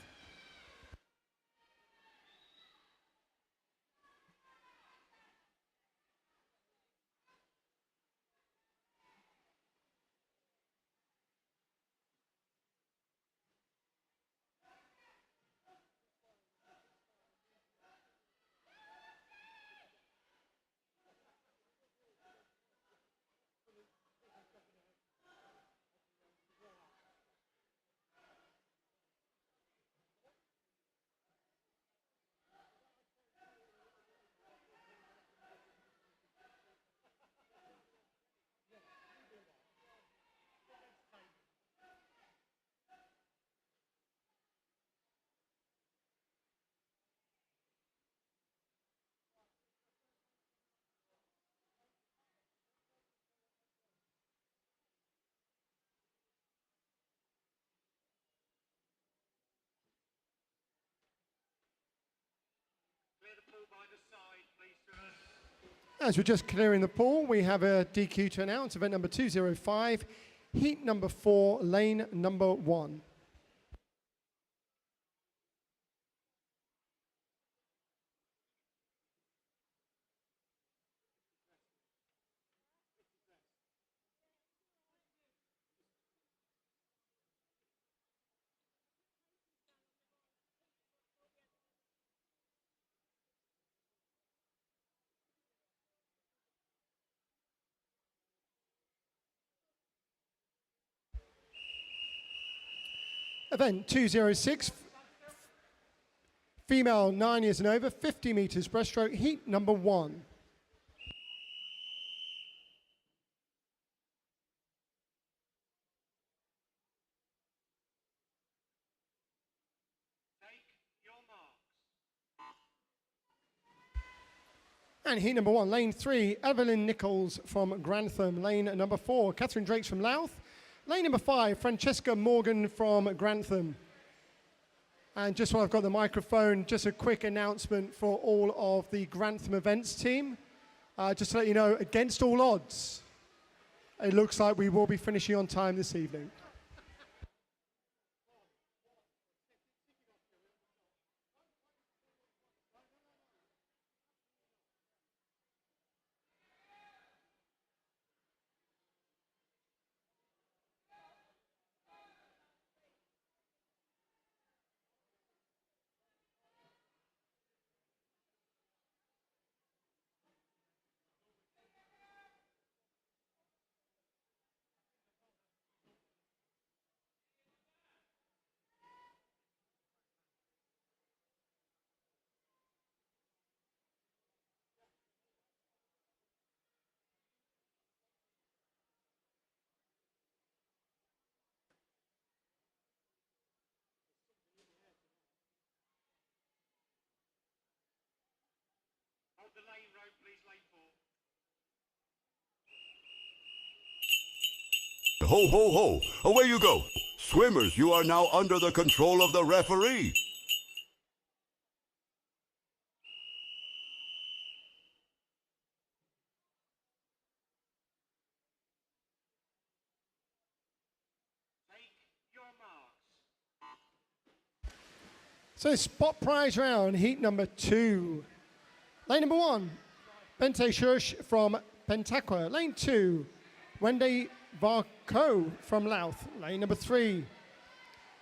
Clear the pool by the side, please, sir. As we're just clearing the pool, we have a DQ to announce, event number 205, heat number 4, lane number 1. Event 206, female 9 years and over, 50 meters breaststroke, heat number 1. Take your marks. And heat number 1, lane 3, Evelyn Nichols from Grantham. Lane number 4, Catherine Drakes from Louth. Lane number 5, Francesca Morgan from Grantham. And just while I've got the microphone, just a quick announcement for all of the Grantham events team. Just to let you know, against all odds, It looks like we will be finishing on time this evening. Hold the lane rope, please, lane 4. Ho, ho, ho! Away you go! Swimmers, you are now under the control of the referee. Take your marks. So spot prize round, heat number 2. Lane number 1, Bente Shush from Pentaqua. Lane 2, Wendy Varco from Louth. Lane number 3,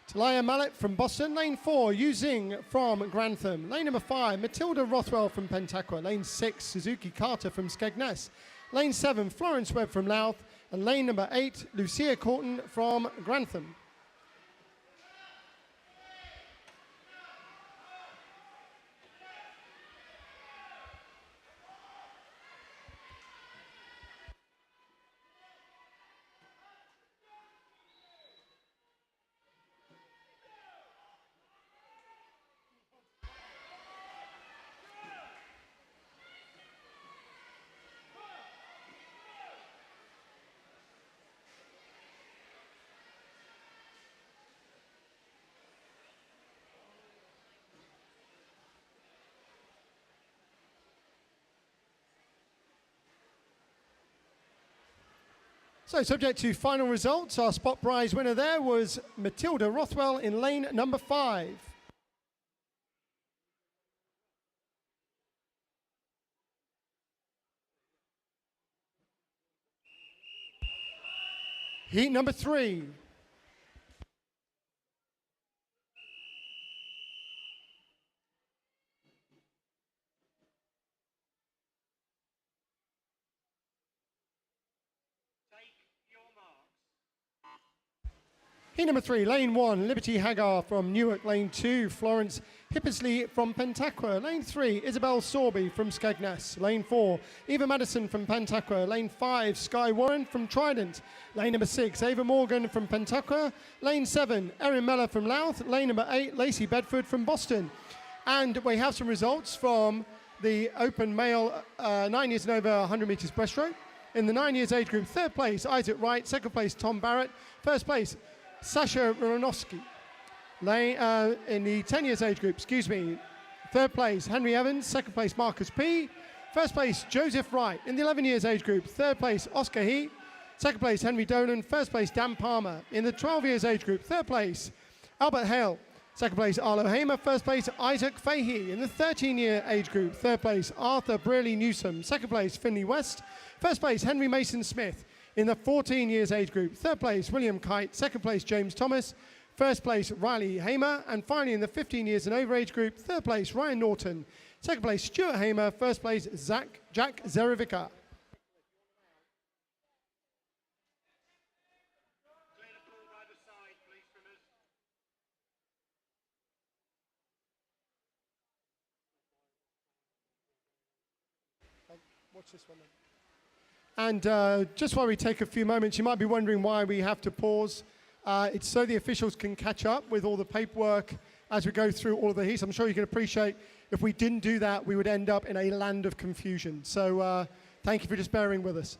Talia Mallet from Boston. Lane 4, Yu Zing from Grantham. Lane number 5, Matilda Rothwell from Pentaqua. Lane 6, Suzuki Carter from Skegness. Lane 7, Florence Webb from Louth. And lane number 8, Lucia Corton from Grantham. So subject to final results, our spot prize winner there was Matilda Rothwell in lane number 5. Heat number 3. Heat number 3, lane 1, Liberty Hagar from Newark. Lane 2, Florence Hippisley from Pentaqua. Lane 3, Isabel Sorby from Skegness. Lane 4, Eva Madison from Pentaqua. Lane 5, Sky Warren from Trident. Lane number 6, Ava Morgan from Pentaqua. Lane 7, Erin Meller from Louth. Lane number 8, Lacey Bedford from Boston. And we have some results from the open male 9 years and over 100 metres breaststroke. In the 9 years age group, third place, Isaac Wright. Second place, Tom Barrett. First place, Sasha Ronoski. In the 10 years age group, third place, Henry Evans. Second place, Marcus P. First place, Joseph Wright. In the 11 years age group, third place, Oscar He. Second place, Henry Dolan. First place, Dan Palmer. In the 12 years age group, third place, Albert Hale. Second place, Arlo Hamer. First place, Isaac Fahey. In the 13-year age group, third place, Arthur Brearley Newsom. Second place, Finley West. First place, Henry Mason Smith. In the 14 years age group, third place, William Kite. Second place, James Thomas. First place, Riley Hamer. And finally, in the 15 years and over age group, third place, Ryan Norton. Second place, Stuart Hamer. First place, Jack Zerovica. Clear the pool by the side, please, swimmers. Watch this one then. And just while we take a few moments, you might be wondering why we have to pause. It's so the officials can catch up with all the paperwork as we go through all of the heats. I'm sure you can appreciate if we didn't do that, we would end up in a land of confusion. So thank you for just bearing with us.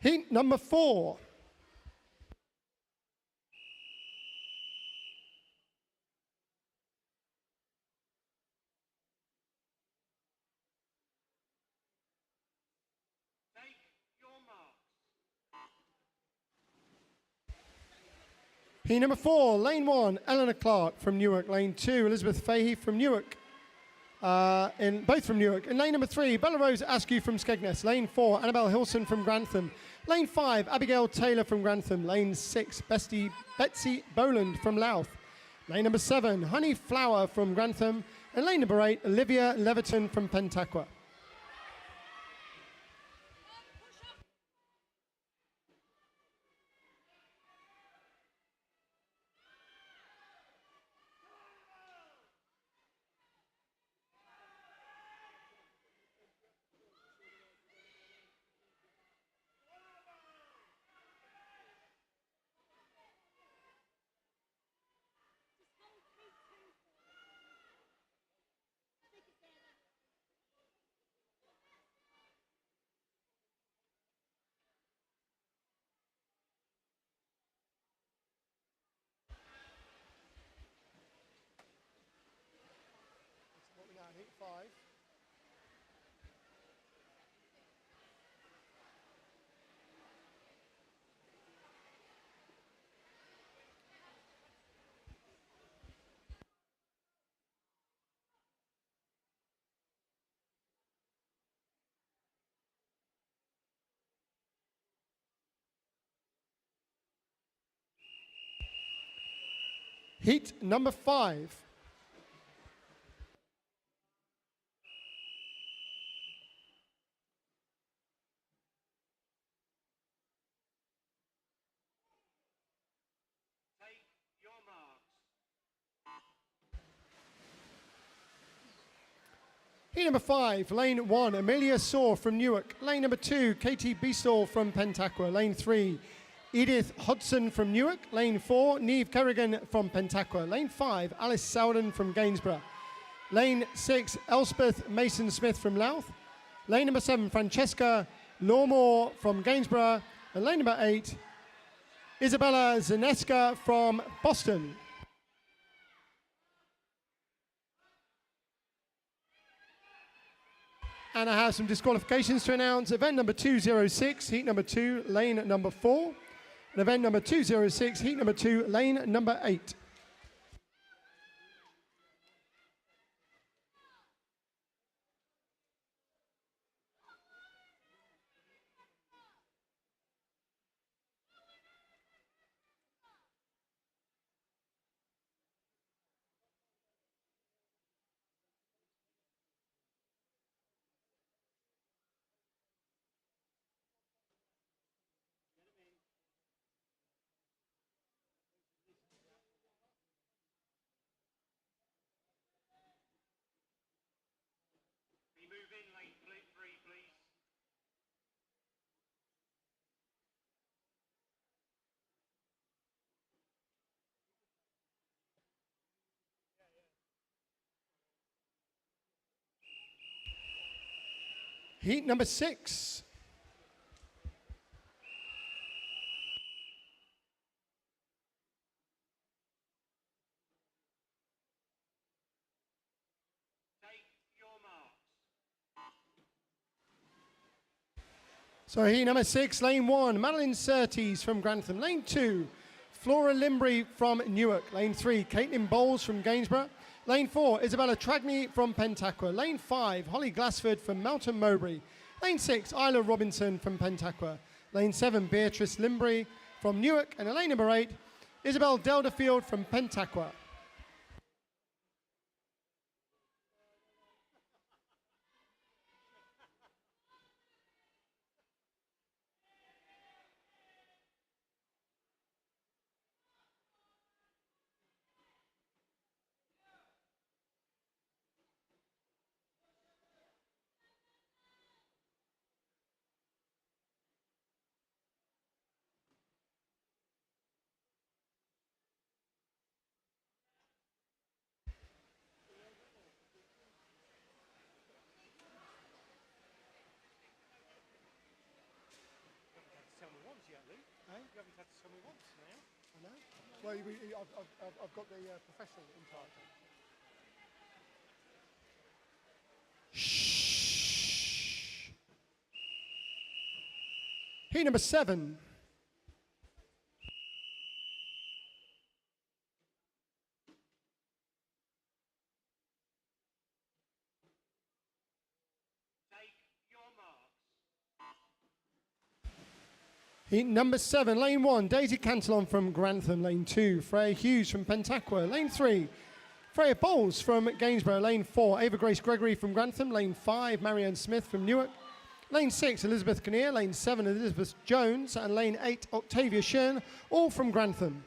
Heat number 4. Take your marks. Heat number 4, lane 1, Eleanor Clark from Newark. Lane 2, Elizabeth Fahey from Newark. Both from Newark. In lane number 3, Bella Rose Askew from Skegness. Lane 4, Annabelle Hilson from Grantham. Lane 5, Abigail Taylor from Grantham. Lane 6, Betsy Boland from Louth. Lane number 7, Honey Flower from Grantham. And lane number 8, Olivia Leverton from Pentaqua. Heat 5. Heat number 5. Take your marks. Heat number 5, lane 1, Amelia Saw from Newark. Lane number 2, Katie Beastall from Pentaqua. Lane 3, Edith Hodson from Newark. Lane 4, Neve Kerrigan from Pentaqua. Lane 5, Alice Sowden from Gainsborough. Lane 6, Elspeth Mason Smith from Louth. Lane number 7, Francesca Lawmore from Gainsborough. And lane number 8, Isabella Zaneska from Boston. And I have some disqualifications to announce. Event number 206, heat number 2, lane number 4. And event number 206, heat number 2, lane number 8. Can you move in lane 3, please? Heat number 6. Take your marks. So heat number 6, lane 1, Madeline Surtees from Grantham. Lane 2, Flora Limbry from Newark. Lane 3, Caitlin Bowles from Gainsborough. Lane 4, Isabella Tragney from Pentaqua. Lane 5, Holly Glassford from Melton Mowbray. Lane 6, Isla Robinson from Pentaqua. Lane 7, Beatrice Limbry from Newark. And in lane number 8, Isabel Delderfield from Pentaqua. Eh? You haven't had to tell me once now. I know. Well, I've got the professional in charge. Shh. Heat number 7. Heat number 7, lane 1, Daisy Cantillon from Grantham. Lane 2, Freya Hughes from Pentaqua. Lane 3, Freya Bowles from Gainsborough. Lane 4, Ava Grace Gregory from Grantham. Lane 5, Marianne Smith from Newark. Lane 6, Elizabeth Kinnear. Lane 7, Elizabeth Jones. And lane 8, Octavia Shern, all from Grantham.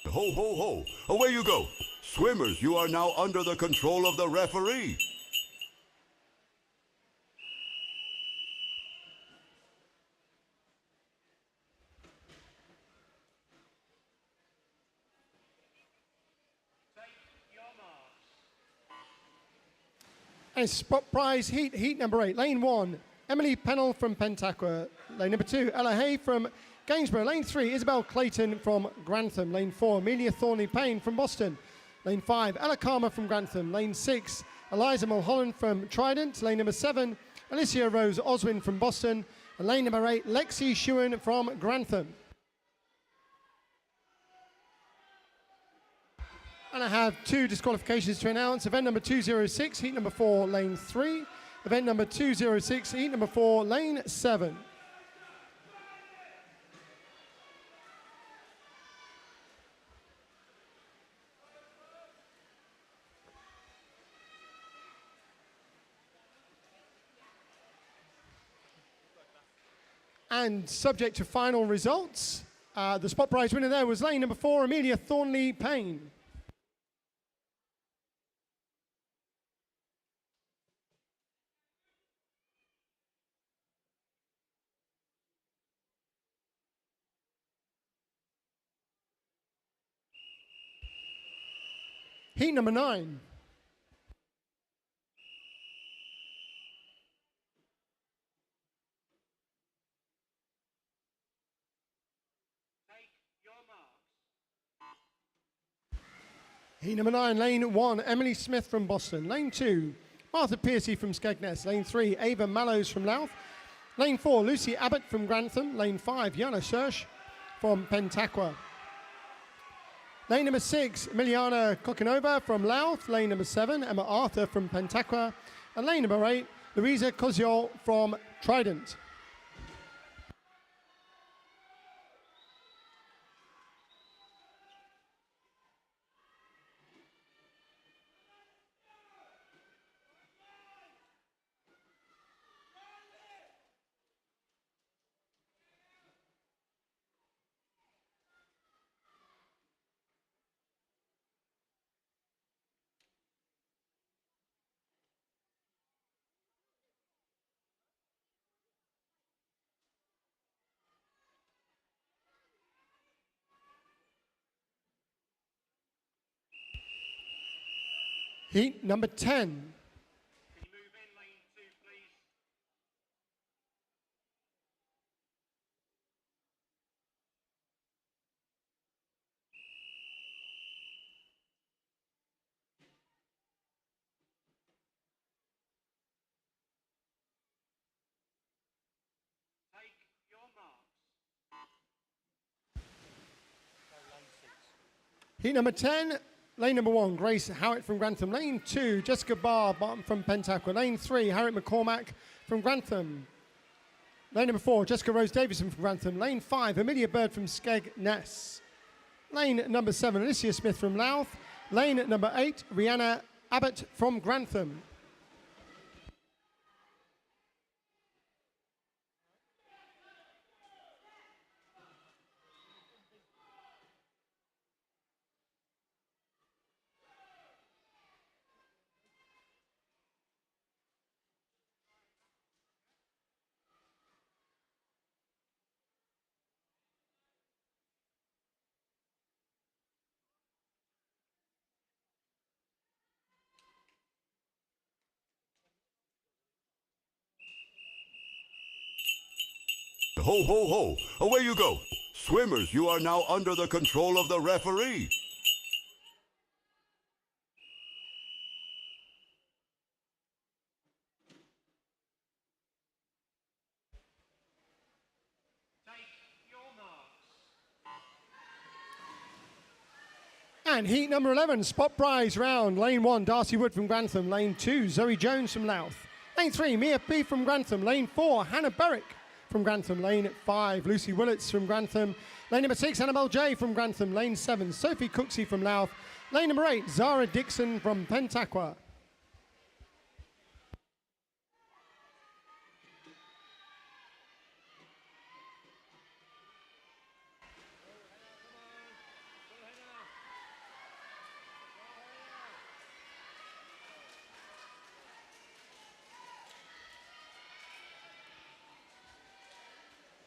Ho, ho, ho. Away you go. Swimmers, you are now under the control of the referee. And spot prize heat number 8, lane 1, Emily Pennell from Pentaqua. Lane number 2, Ella Hay from Gainsborough. Lane 3, Isabel Clayton from Grantham. Lane 4, Amelia Thornley Payne from Boston. Lane 5, Ella Karma from Grantham. Lane 6, Eliza Mulholland from Trident. Lane number 7, Alicia Rose Oswin from Boston. And lane number 8, Lexi Shewan from Grantham. And I have 2 disqualifications to announce. Event number 206, heat number 4, lane 3. Event number 206, heat number 4, lane 7. And subject to final results, the spot prize winner there was lane number 4, Amelia Thornley Payne. Heat number 9. Heat number 9, lane 1, Emily Smith from Boston. Lane 2, Martha Piercy from Skegness. Lane 3, Ava Mallows from Louth. Lane 4, Lucy Abbott from Grantham. Lane 5, Yana Sersh from Pentaqua. Lane number 6, Emiliana Kokinova from Louth. Lane number 7, Emma Arthur from Pentaqua. And lane number 8, Louisa Koziol from Trident. Heat number 10. Can you move in lane 2, please? Heat number 10, lane number 1, Grace Howitt from Grantham. Lane 2, Jessica Barr from Pentaqua. Lane 3, Harriet McCormack from Grantham. Lane number 4, Jessica Rose Davison from Grantham. Lane 5, Amelia Bird from Skegness. Lane number 7, Alicia Smith from Louth. Lane number 8, Rihanna Abbott from Grantham. Ho, ho, ho! Away you go! Swimmers, you are now under the control of the referee. And heat number 11, spot prize round. Lane 1, Darcy Wood from Grantham. Lane 2, Zoe Jones from Louth. Lane 3, Mia P from Grantham. Lane 4, Hannah Berwick from Grantham. Lane 5, Lucy Willits from Grantham. Lane number 6, Annabelle J from Grantham. Lane 7, Sophie Cooksey from Louth. Lane number 8, Zara Dixon from Pentaqua.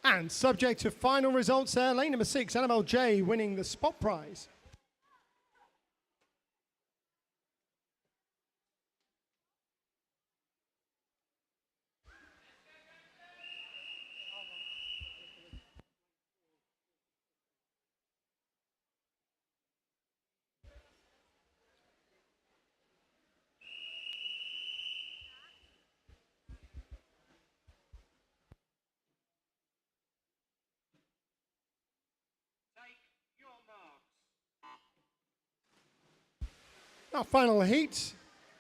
And subject to final results there, lane number 6, Annabelle J winning the spot prize. Our final heat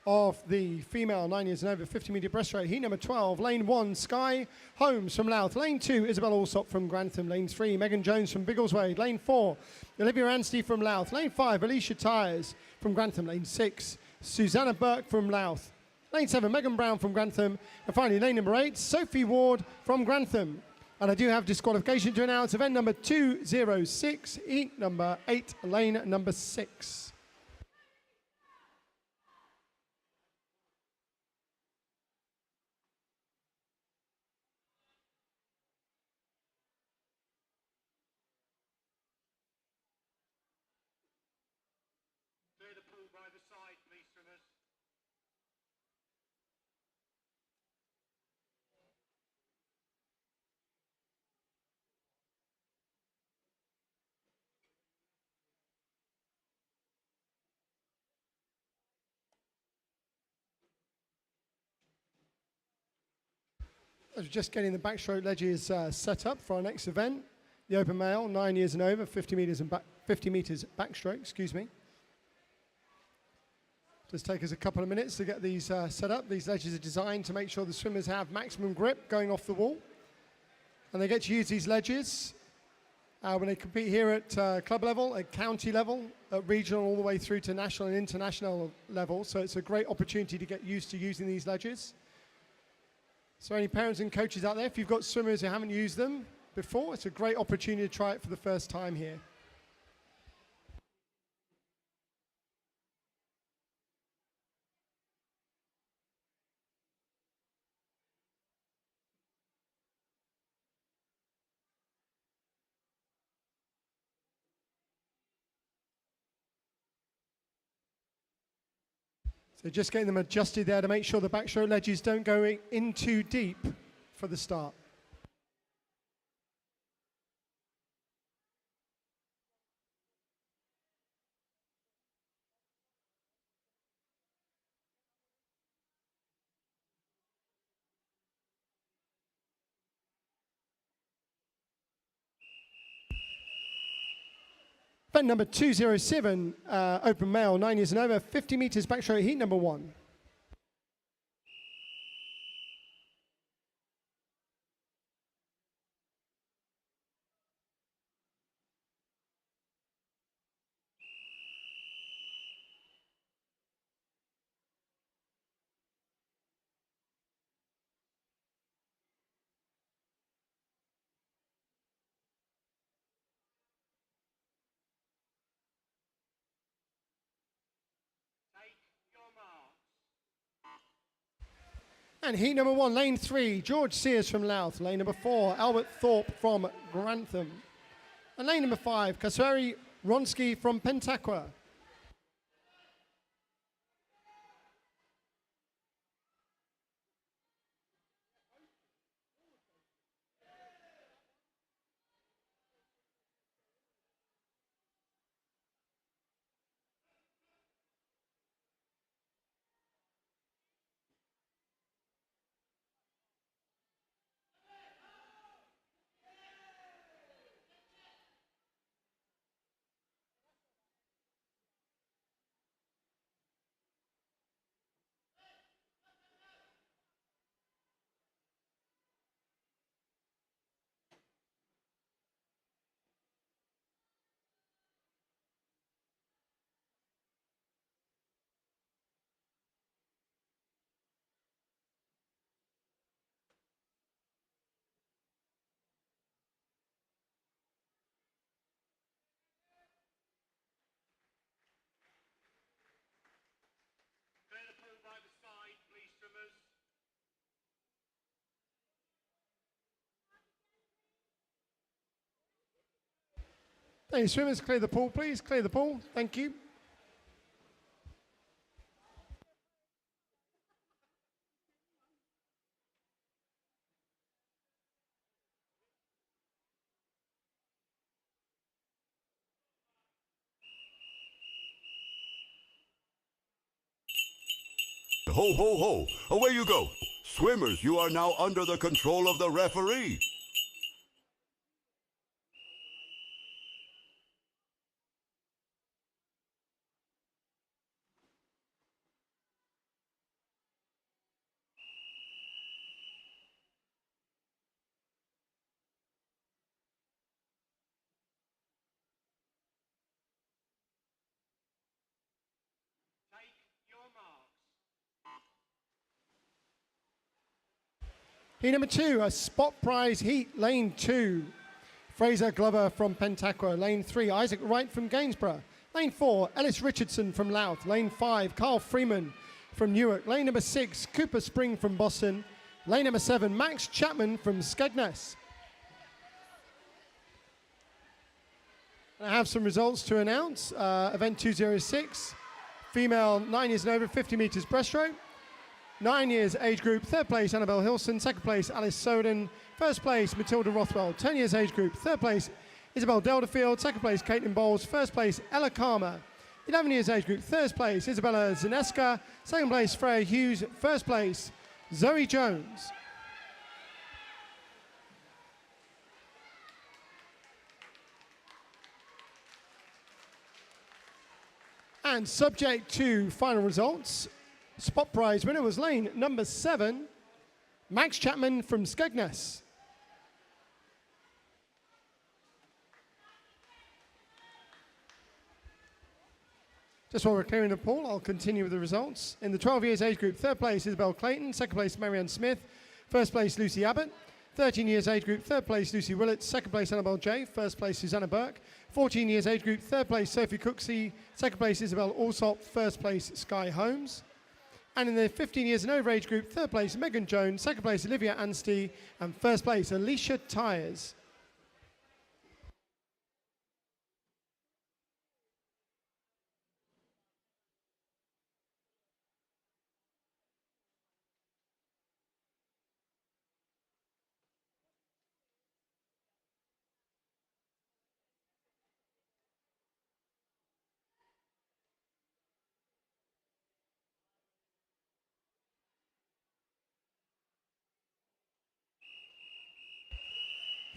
of the female 9 years and over 50-metre breaststroke. Heat number 12, lane 1, Sky Holmes from Louth. Lane 2, Isabel Allsop from Grantham. Lane 3, Megan Jones from Biggleswade. Lane 4, Olivia Anstey from Louth. Lane 5, Alicia Tyres from Grantham. Lane 6, Susanna Burke from Louth. Lane 7, Megan Brown from Grantham. And finally, lane number 8, Sophie Ward from Grantham. And I do have disqualification to announce. Event number 206, heat number 8, lane number 6. Clear the pool by the side, please, swimmers. As we're just getting the backstroke ledges set up for our next event, the open male, 9 years and over, 50 metres backstroke, excuse me. Just take us a couple of minutes to get these set up. These ledges are designed to make sure the swimmers have maximum grip going off the wall. And they get to use these ledges when they compete here at club level, at county level, at regional, all the way through to national and international level. So it's a great opportunity to get used to using these ledges. So any parents and coaches out there, if you've got swimmers who haven't used them before, it's a great opportunity to try it for the first time here. So just getting them adjusted there to make sure the backstroke ledges don't go in too deep for the start. event number 207, open male, 9 years and over, 50 meters backstroke, heat number 1. And heat number 1, lane 3, George Sears from Louth. Lane number 4, Albert Thorpe from Grantham. And lane number 5, Kasari Ronsky from Pentaqua. Clear the pool by the side, please, swimmers. Hey, swimmers, clear the pool, please. Clear the pool. Thank you. Ho, ho, ho! Away you go! Swimmers, you are now under the control of the referee. Take your marks. Heat number 2, a spot prize heat, lane 2. Fraser Glover from Pentaqua. Lane 3, Isaac Wright from Gainsborough. Lane 4, Ellis Richardson from Louth. Lane 5, Carl Freeman from Newark. Lane number 6, Cooper Spring from Boston. Lane number 7, Max Chapman from Skegness. I have some results to announce. Event 206, female 9 years and over, 50 meters breaststroke. 9 years age group, third place Annabelle Hilson, second place Alice Soden, first place Matilda Rothwell. 10 years age group, third place Isabel Delderfield, second place Caitlin Bowles, first place Ella Karma. 11 years age group, third place Isabella Zaneska, second place Freya Hughes, first place Zoe Jones. And subject to final results, spot prize winner was lane number 7, Max Chapman from Skegness. Just while we're clearing the pool, I'll continue with the results. In the 12 years age group, third place Isabel Clayton, second place Marianne Smith, first place Lucy Abbott. 13 years age group, third place Lucy Willett, second place Annabelle J, first place Susanna Burke. 14 years age group, third place Sophie Cooksey, second place Isabel Alsop, first place Sky Holmes. And in the 15 years and over age group, third place Megan Jones, second place Olivia Anstey, and first place Alicia Tyers.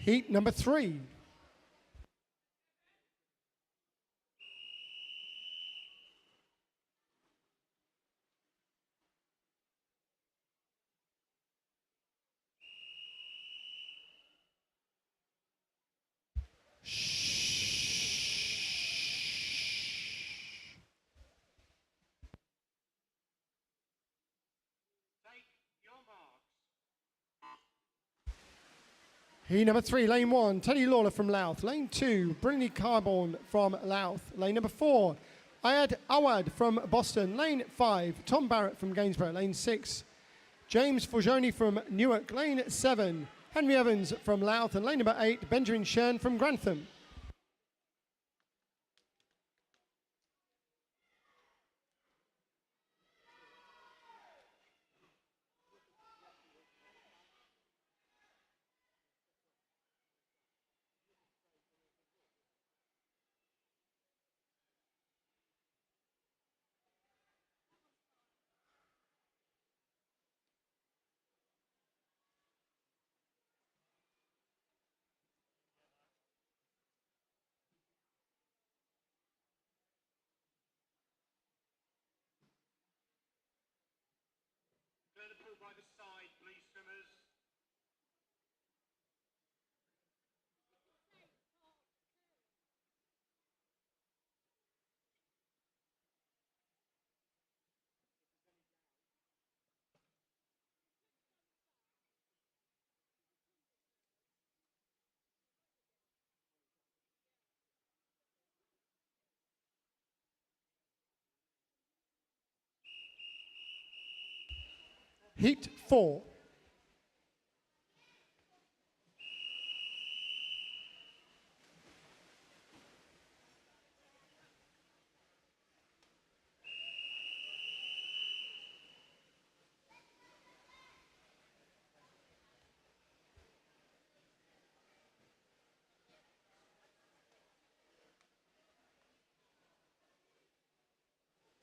Heat number 3. Heat number 3, lane 1, Teddy Lawler from Louth. Lane 2, Brindley Carborn from Louth. Lane number 4, Ayad Awad from Boston. Lane 5, Tom Barrett from Gainsborough. Lane 6, James Forgioni from Newark. Lane 7, Henry Evans from Louth. And lane number 8, Benjamin Shern from Grantham. Clear the pool by the side, please, swimmers. Heat 4.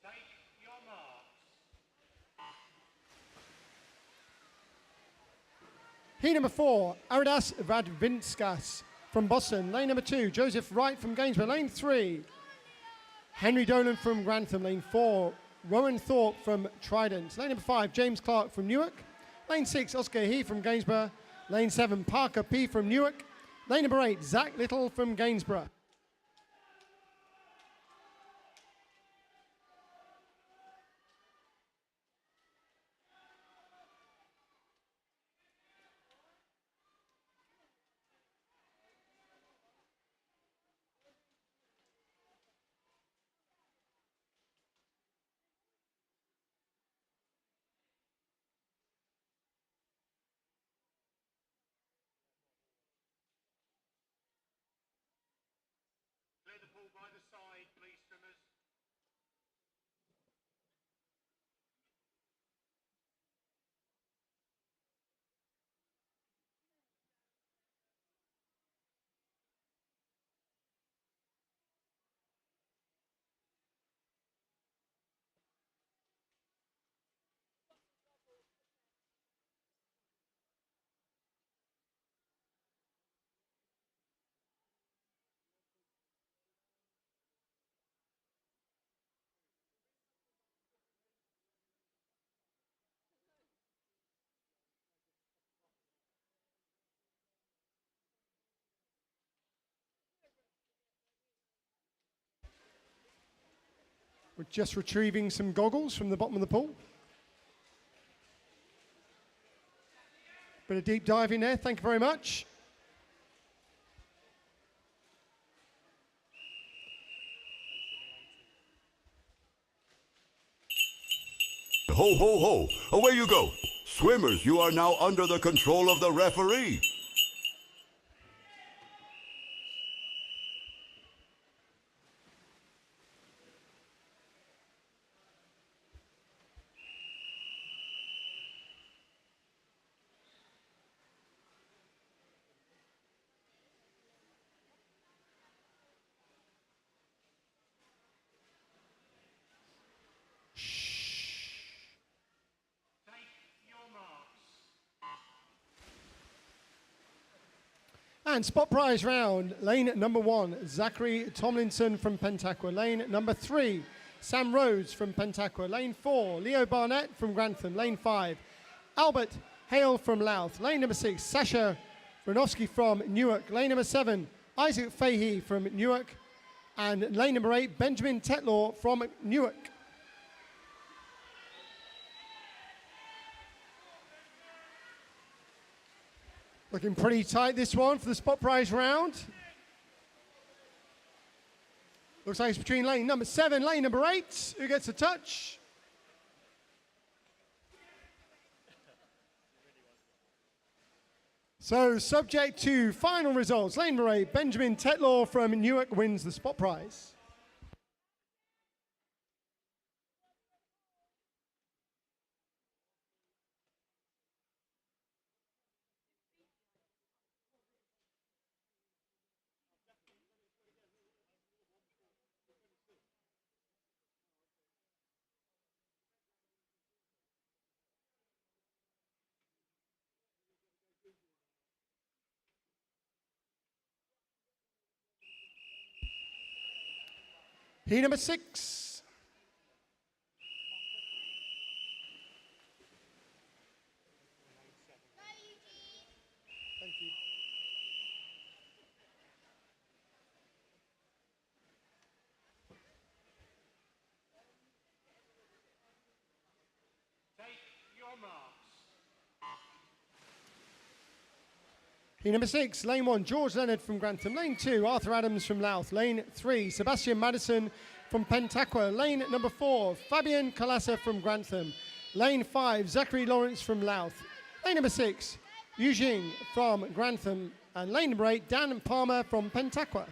Take your marks. Heat number 4, Aridas Vadvinskas from Boston. Lane number 2, Joseph Wright from Gainsborough. Lane 3, Henry Dolan from Grantham. Lane 4, Rowan Thorpe from Trident. Lane number 5, James Clark from Newark. Lane 6, Oscar He from Gainsborough. Lane 7, Parker P from Newark. Lane number 8, Zach Little from Gainsborough. Clear the pool by the side, please, swimmers. We're just retrieving some goggles from the bottom of the pool. Bit of deep diving there, thank you very much. Ho, ho, ho! Away you go! Swimmers, you are now under the control of the referee. And spot prize round, lane number 1, Zachary Tomlinson from Pentaqua. Lane number 3, Sam Rhodes from Pentaqua. Lane 4, Leo Barnett from Grantham. Lane 5, Albert Hale from Louth. Lane number 6, Sasha Ranowski from Newark. Lane number 7, Isaac Fahey from Newark. And lane number 8, Benjamin Tetlaw from Newark. Looking pretty tight this one for the spot prize round. Looks like it's between lane number 7, lane number 8. Who gets a touch? So, subject to final results, lane number 8, Benjamin Tetlaw from Newark wins the spot prize. Heat number 6. Thank you. Take your marks. Heat number 6, lane 1, George Leonard from Grantham. Lane 2, Arthur Adams from Louth. Lane 3, Sebastian Madison from Pentaqua. Lane number 4, Fabian Kalasa from Grantham. Lane 5, Zachary Lawrence from Louth. Lane number 6, Eugene from Grantham. And lane number 8, Dan Palmer from Pentaqua.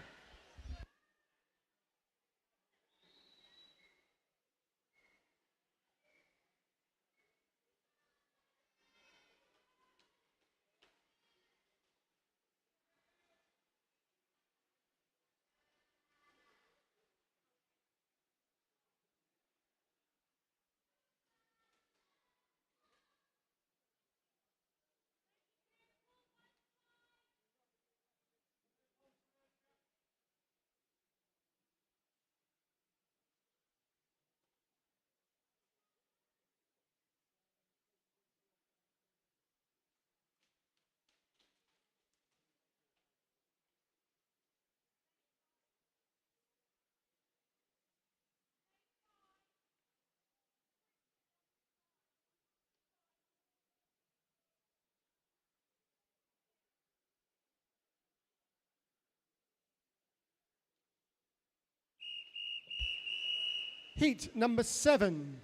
Heat number 7.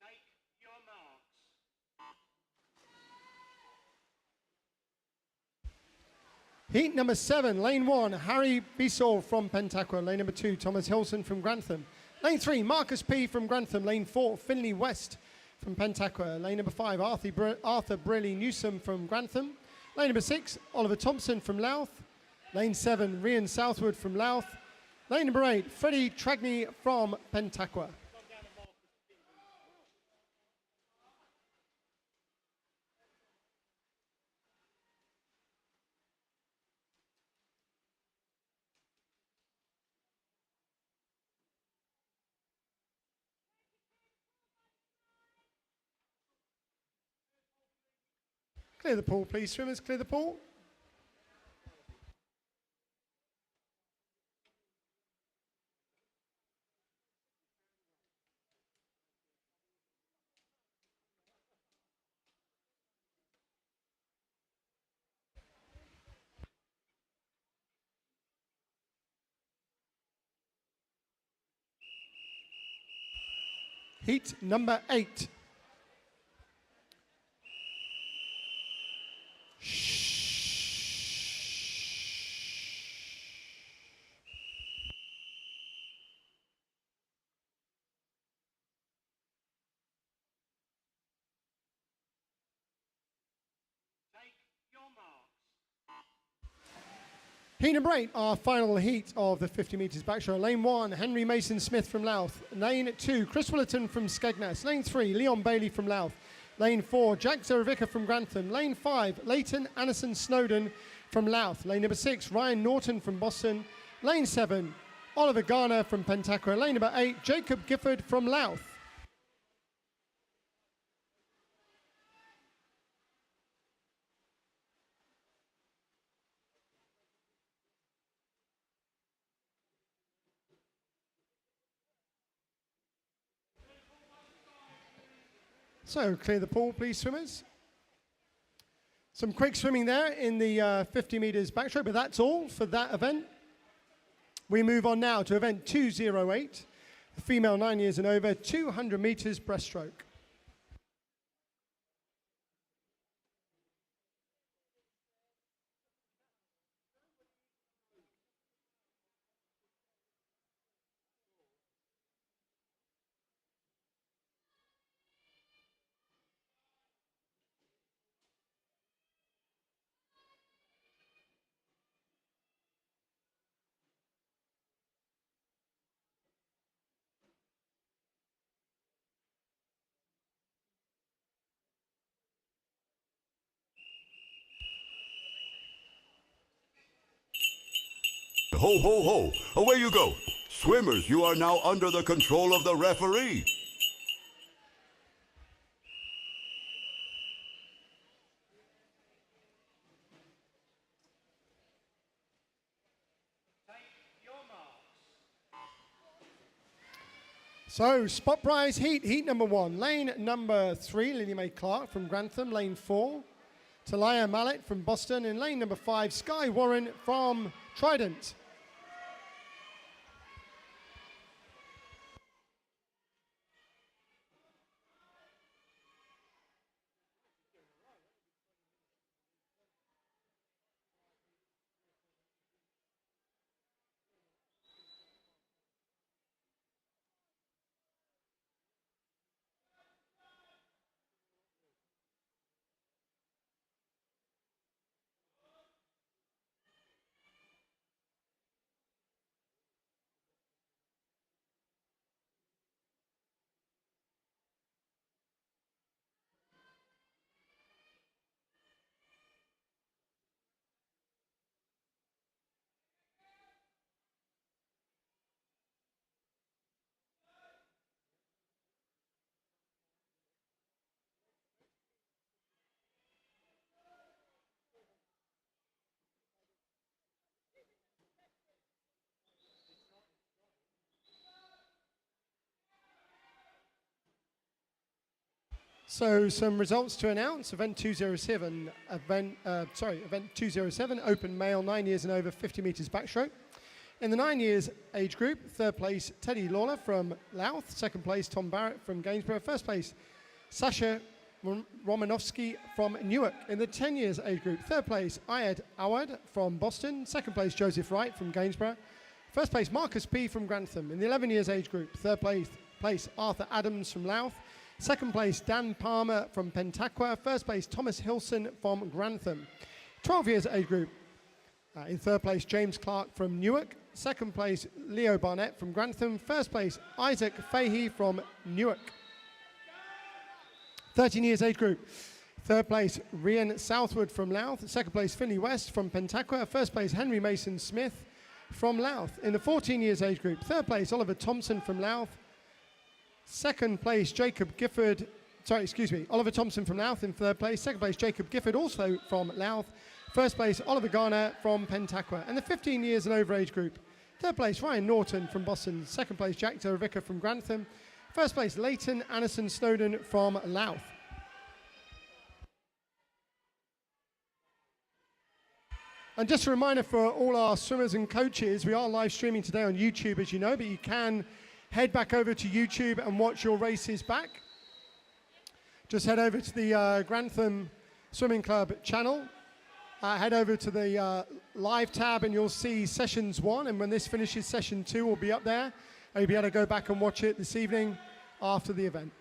Take your marks. Heat number 7, lane 1, Harry Bissell from Pentaqua. Lane number 2, Thomas Hilson from Grantham. Lane 3, Marcus P. from Grantham. Lane 4, Finley West from Pentaqua. Lane number 5, Arthur Briley Newsom from Grantham. Lane number 6, Oliver Thompson from Louth. Lane 7, Rian Southwood from Louth. Lane number 8, Freddie Tragney from Pentaqua. Clear the pool, please, swimmers. Clear the pool. Heat number 8. Take your marks. Heat number 8, our final heat of the 50 metres backstroke. Lane 1, Henry Mason Smith from Louth. Lane 2, Chris Willerton from Skegness. Lane 3, Leon Bailey from Louth. Lane 4, Jack Zeravica from Grantham. Lane 5, Leighton Anderson Snowden from Louth. Lane number 6, Ryan Norton from Boston. Lane 7, Oliver Garner from Pentaqua. Lane number 8, Jacob Gifford from Louth. So clear the pool, please, swimmers. Some quick swimming there in the 50 meters backstroke, but that's all for that event. We move on now to event 208, the female 9 years and over, 200 meters breaststroke. Ho, ho, ho! Away you go! Swimmers, you are now under the control of the referee. So, spot prize heat number 1. Lane number 3, Lily Mae Clark from Grantham. Lane 4, Talia Mallet from Boston. And lane number 5, Sky Warren from Trident. So some results to announce. Event 207, event 207, open male, 9 years and over, 50 meters backstroke. In the 9 years age group, third place, Teddy Lawler from Louth. Second place, Tom Barrett from Gainsborough. First place, Sasha Romanovsky from Newark. In the 10 years age group, third place, Ayad Awad from Boston. Second place, Joseph Wright from Gainsborough. First place, Marcus P. from Grantham. In the 11 years age group, third place, Arthur Adams from Louth. Second place, Dan Palmer from Pentaqua. First place, Thomas Hilson from Grantham. 12 years age group. In third place, James Clark from Newark. Second place, Leo Barnett from Grantham. First place, Isaac Fahey from Newark. 13 years age group. Third place, Rian Southwood from Louth. Second place, Finley West from Pentaqua. First place, Henry Mason Smith from Louth. In the 14 years age group, third place, Oliver Thompson from Louth. Second place, Oliver Thompson from Louth in third place. Second place, Jacob Gifford, also from Louth. First place, Oliver Garner from Pentaqua. And the 15 years and over age group, third place, Ryan Norton from Boston. Second place, Jack Doravicka from Grantham. First place, Leighton Anderson Snowden from Louth. And just a reminder for all our swimmers and coaches, we are live streaming today on YouTube, as you know, but you can head back over to YouTube and watch your races back. Just head over to the Grantham Swimming Club channel. Head over to the live tab and you'll see sessions 1. And when this finishes, session 2 will be up there. And you'll be able to go back and watch it this evening after the event.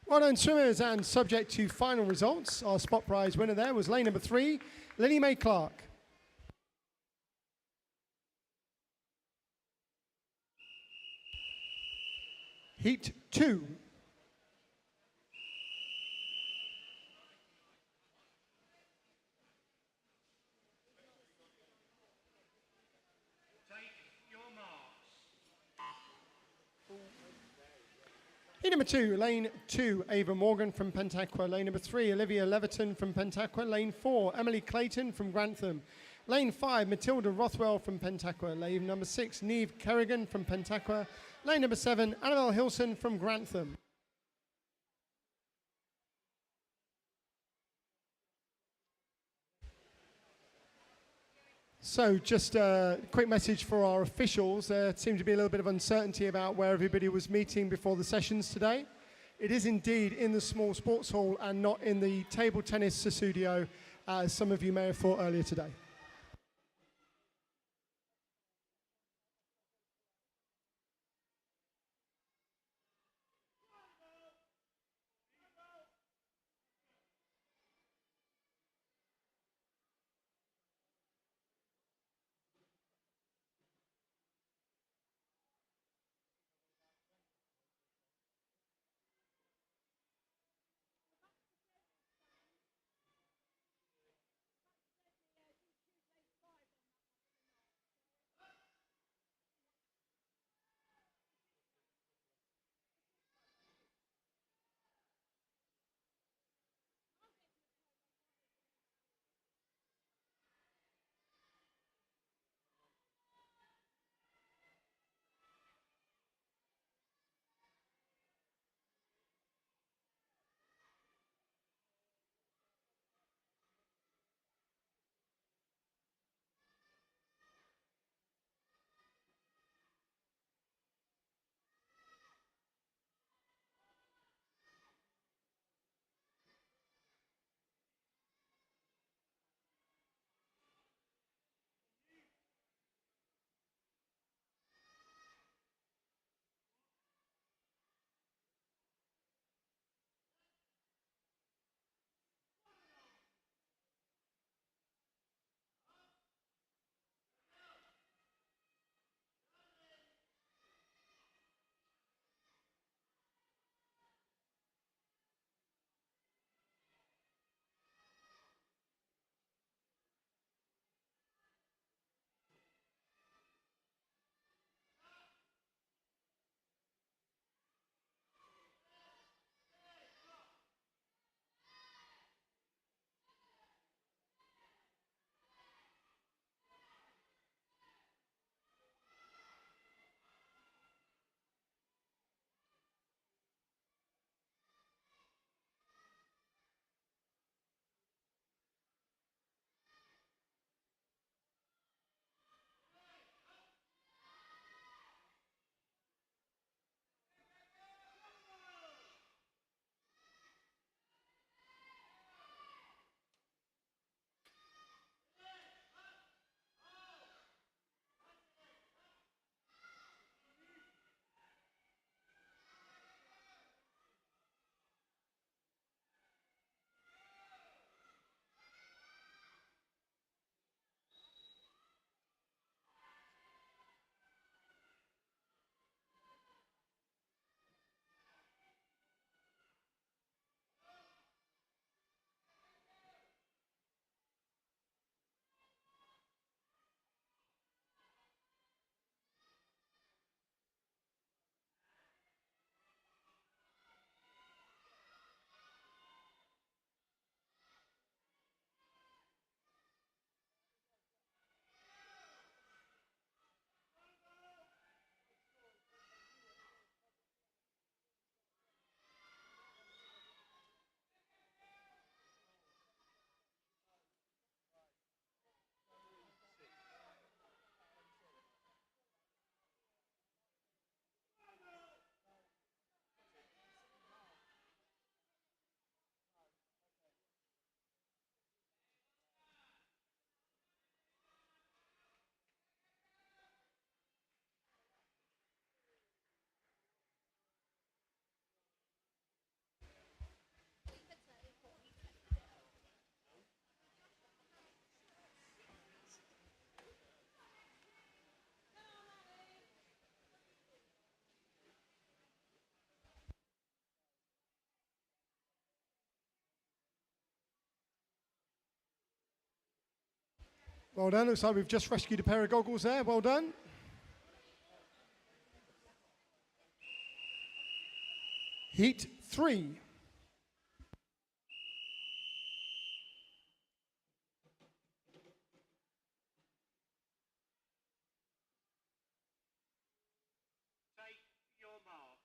Well done, swimmers, and subject to final results, our spot prize winner there was lane number 3, Lily Mae Clark. Heat 2. Heat number 2, lane 2, Ava Morgan from Pentaqua. Lane number 3, Olivia Leverton from Pentaqua. Lane 4, Emily Clayton from Grantham. Lane 5, Matilda Rothwell from Pentaqua. Lane number 6, Neve Kerrigan from Pentaqua. Lane number 7, Annabelle Hilson from Grantham. So just a quick message for our officials. There seemed to be a little bit of uncertainty about where everybody was meeting before the sessions today. It is indeed in the small sports hall and not in the table tennis studio, as some of you may have thought earlier today. Well done. Looks like we've just rescued a pair of goggles there. Well done. Heat 3. Take your marks.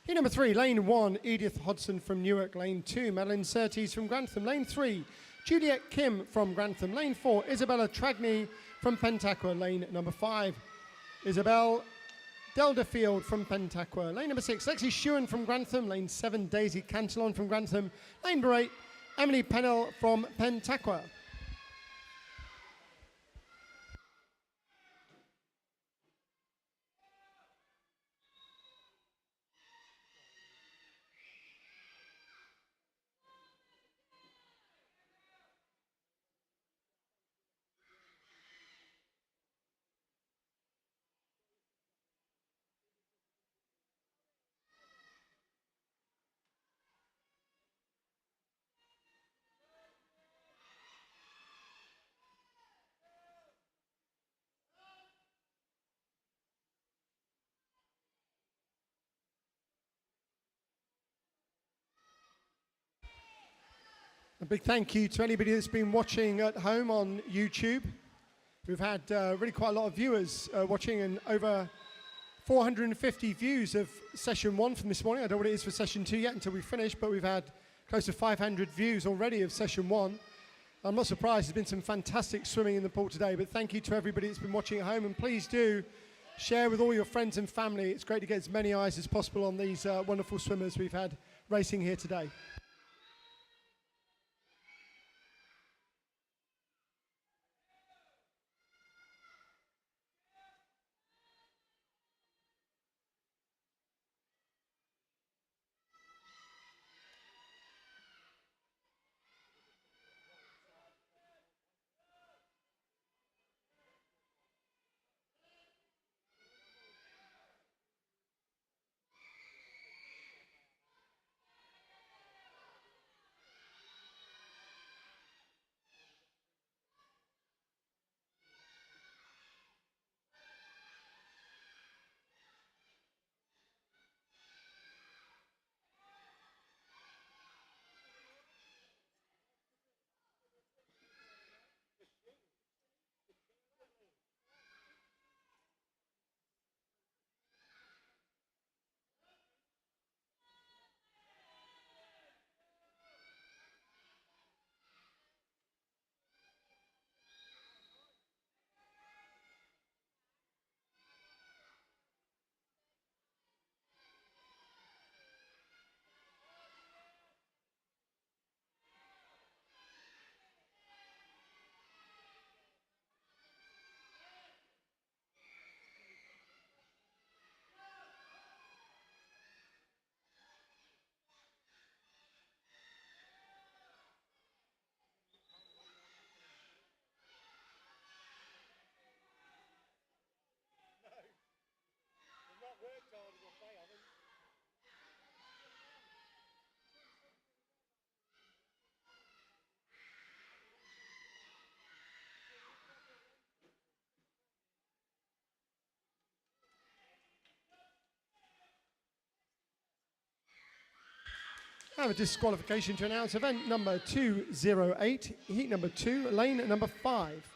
Heat number 3, lane 1, Edith Hodson from Newark. Lane 2, Madeline Surtees from Grantham. Lane 3, Juliet Kim from Grantham. Lane 4, Isabella Tragney from Pentaqua. Lane number 5, Isabel Delderfield from Pentaqua. Lane number 6, Lexi Shewan from Grantham. Lane 7, Daisy Cantillon from Grantham. Lane number 8, Emily Pennell from Pentaqua. A big thank you to anybody that's been watching at home on YouTube. We've had really quite a lot of viewers watching, and over 450 views of session 1 from this morning. I don't know what it is for session 2 yet until we finish, but we've had close to 500 views already of session 1. I'm not surprised. There's been some fantastic swimming in the pool today, but thank you to everybody that's been watching at home, and please do share with all your friends and family. It's great to get as many eyes as possible on these wonderful swimmers we've had racing here today. I have a disqualification to announce. Event number 208, heat number 2, lane number 5.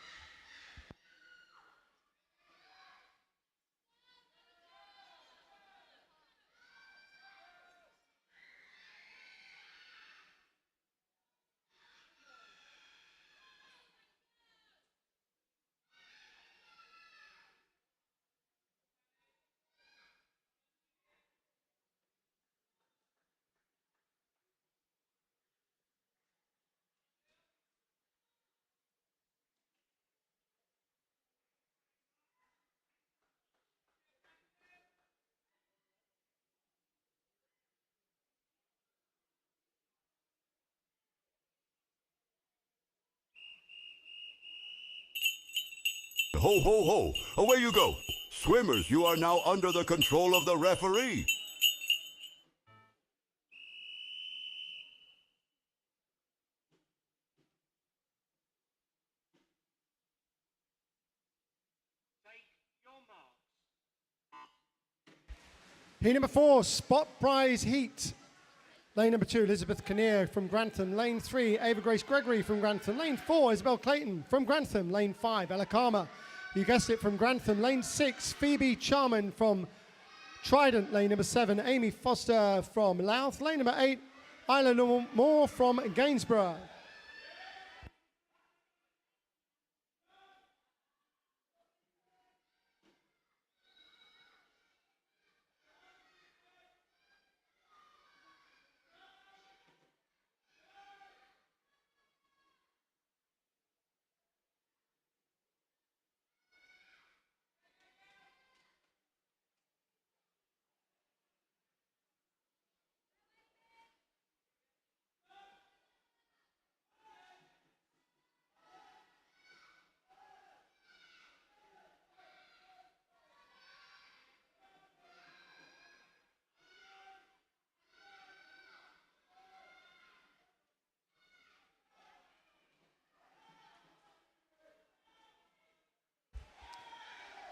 Ho, ho, ho! Away you go! Swimmers, you are now under the control of the referee. Heat number 4, Spot Prize Heat. Lane number 2, Elizabeth Kinnear from Grantham. Lane 3, Ava Grace Gregory from Grantham. Lane 4, Isabel Clayton from Grantham. Lane 5, Ella Karma, you guessed it, from Grantham. Lane 6, Phoebe Charman from Trident. Lane number 7, Amy Foster from Louth. Lane number 8, Isla Moore from Gainsborough.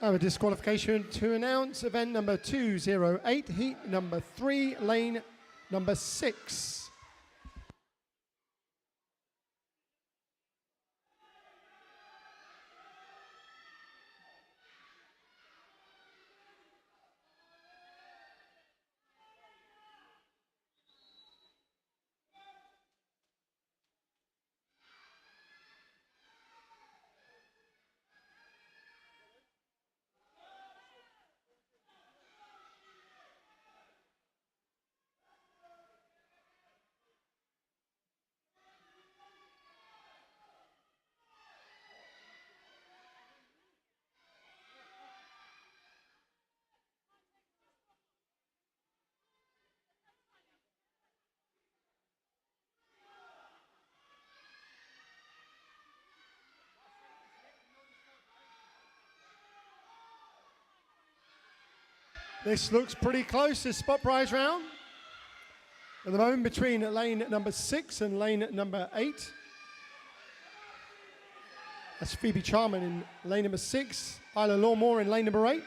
I have a disqualification to announce. Event number 208, heat number 3, lane number 6. This looks pretty close, this spot prize round. At the moment, between lane number 6 and lane number 8. That's Phoebe Charman in lane number 6, Isla Lawmore in lane number 8.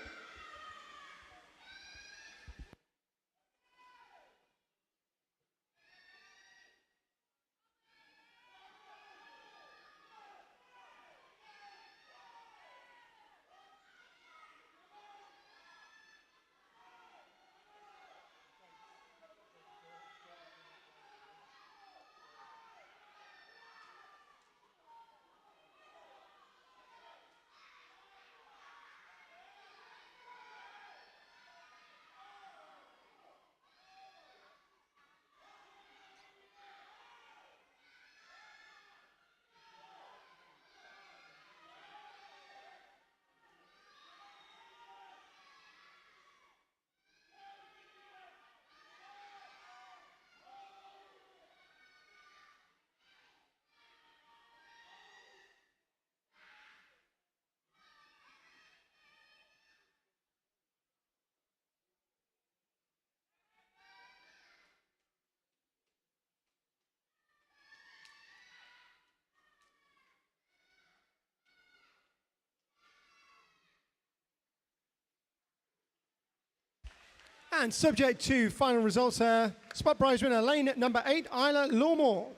And subject to final results, spot prize winner, lane number 8, Isla Lawmore.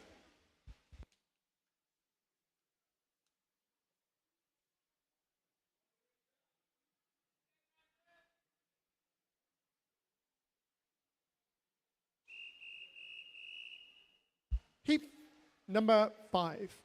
Heat number 5.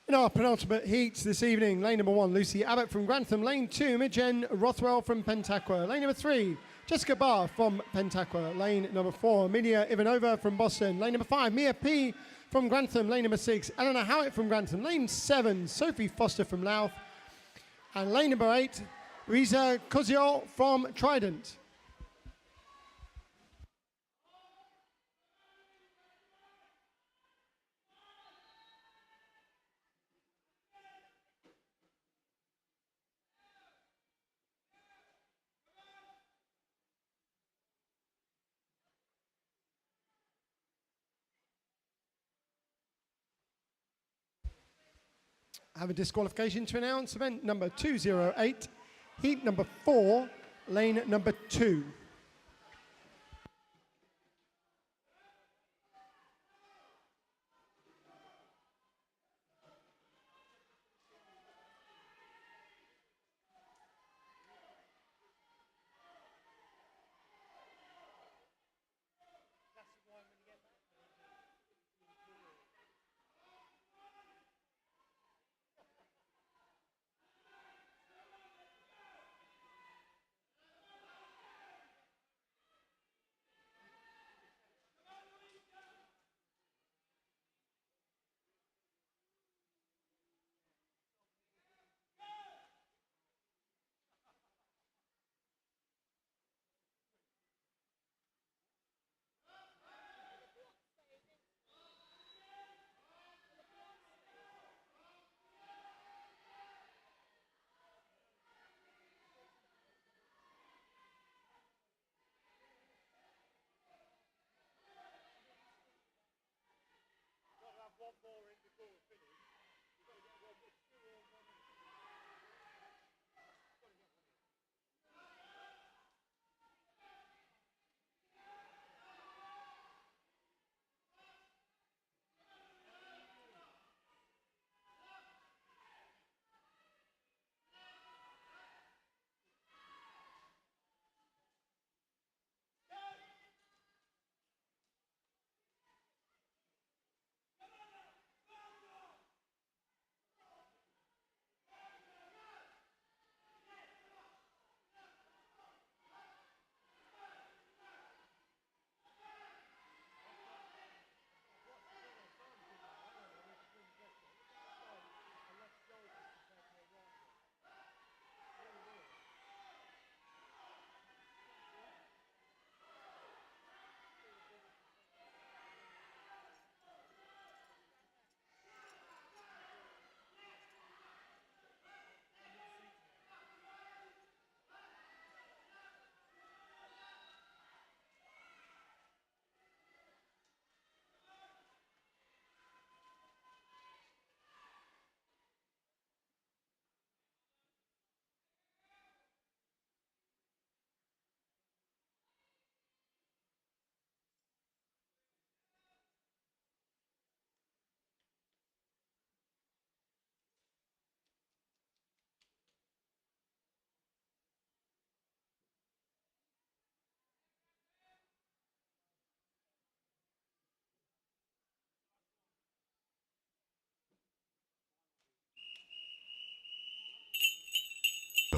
In our penultimate heats this evening, lane number 1, Lucy Abbott from Grantham. Lane 2, Imogen Rothwell from Pentaqua. Lane number 3, Jessica Barr from Pentaqua. Lane number 4, Amelia Ivanova from Boston. Lane number 5, Mia P from Grantham. Lane number 6, Eleanor Howitt from Grantham. Lane 7, Sophie Foster from Louth. And lane number 8, Louisa Coziol from Trident. have a disqualification to announce. Event number 208, heat number 4, lane number 2.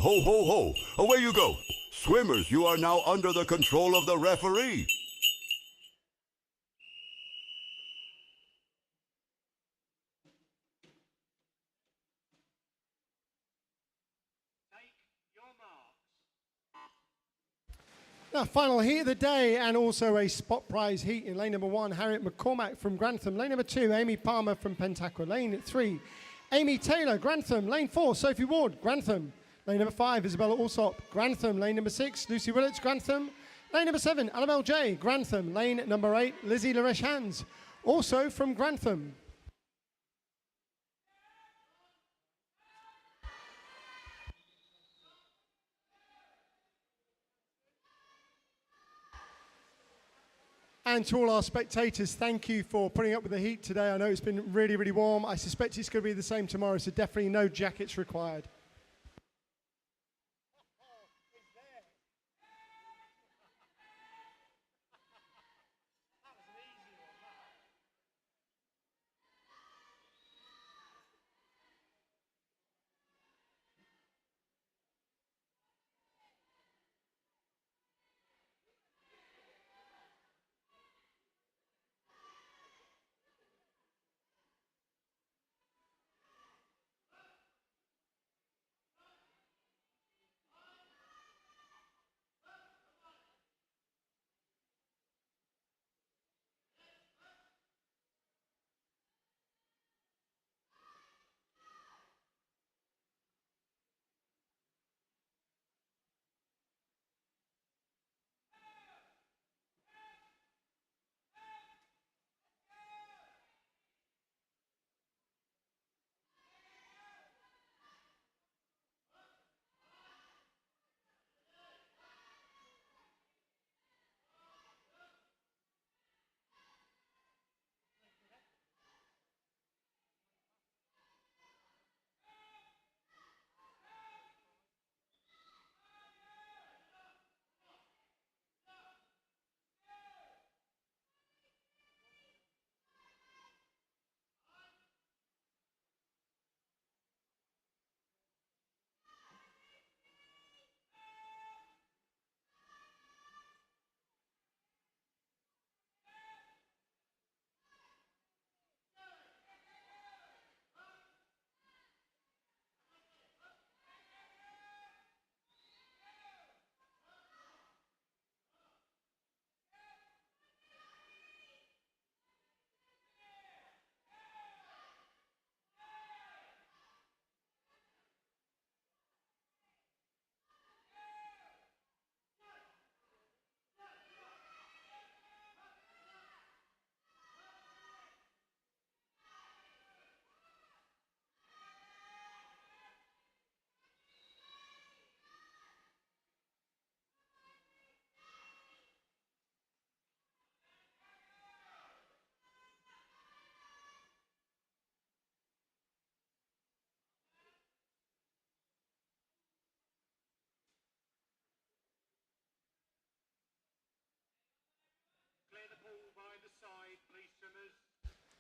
Ho, ho, ho! Away you go! Swimmers, you are now under the control of the referee. Now, final heat of the day and also a spot prize heat in lane number 1, Harriet McCormack from Grantham. Lane number 2, Amy Palmer from Pentacor. Lane 3, Amy Taylor, Grantham. Lane 4, Sophie Ward, Grantham. Lane number 5, Isabella Alsop, Grantham. Lane number 6, Lucy Willits, Grantham. Lane number 7, Annabelle J, Grantham. Lane number 8, Lizzie Laresh Hands, also from Grantham. And to all our spectators, thank you for putting up with the heat today. I know it's been really, really warm. I suspect it's going to be the same tomorrow, so definitely no jackets required.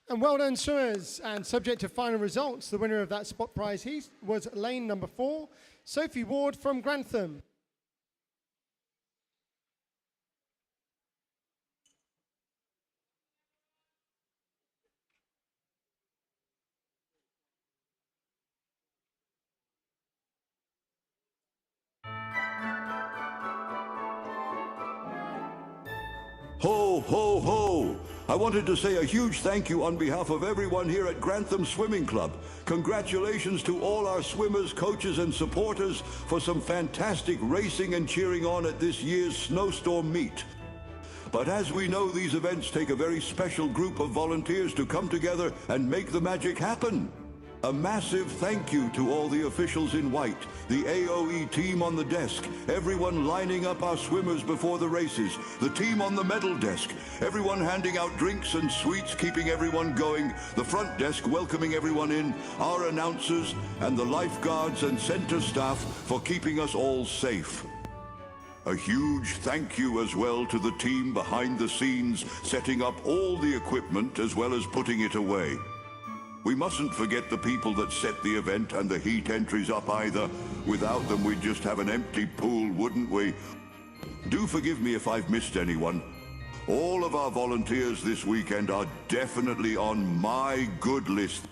And well done, swimmers. And subject to final results, the winner of that spot prize heat was lane number 4, Sophie Ward from Grantham. Ho, ho, ho! I wanted to say a huge thank you on behalf of everyone here at Grantham Swimming Club. Congratulations to all our swimmers, coaches, and supporters for some fantastic racing and cheering on at this year's snowstorm meet. But as we know, these events take a very special group of volunteers to come together and make the magic happen. A massive thank you to all the officials in white, the AOE team on the desk, everyone lining up our swimmers before the races, the team on the medal desk, everyone handing out drinks and sweets, keeping everyone going, the front desk welcoming everyone in, our announcers, and the lifeguards and center staff for keeping us all safe. A huge thank you as well to the team behind the scenes, setting up all the equipment as well as putting it away. We mustn't forget the people that set the event and the heat entries up either. Without them, we'd just have an empty pool, wouldn't we? Do forgive me if I've missed anyone. All of our volunteers this weekend are definitely on my good list.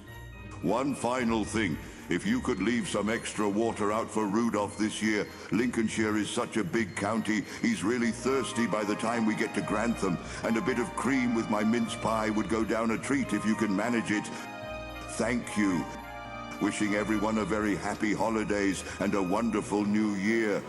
One final thing. If you could leave some extra water out for Rudolph this year. Lincolnshire is such a big county, he's really thirsty by the time we get to Grantham, and a bit of cream with my mince pie would go down a treat if you can manage it. Thank you. Wishing everyone a very happy holidays and a wonderful new year.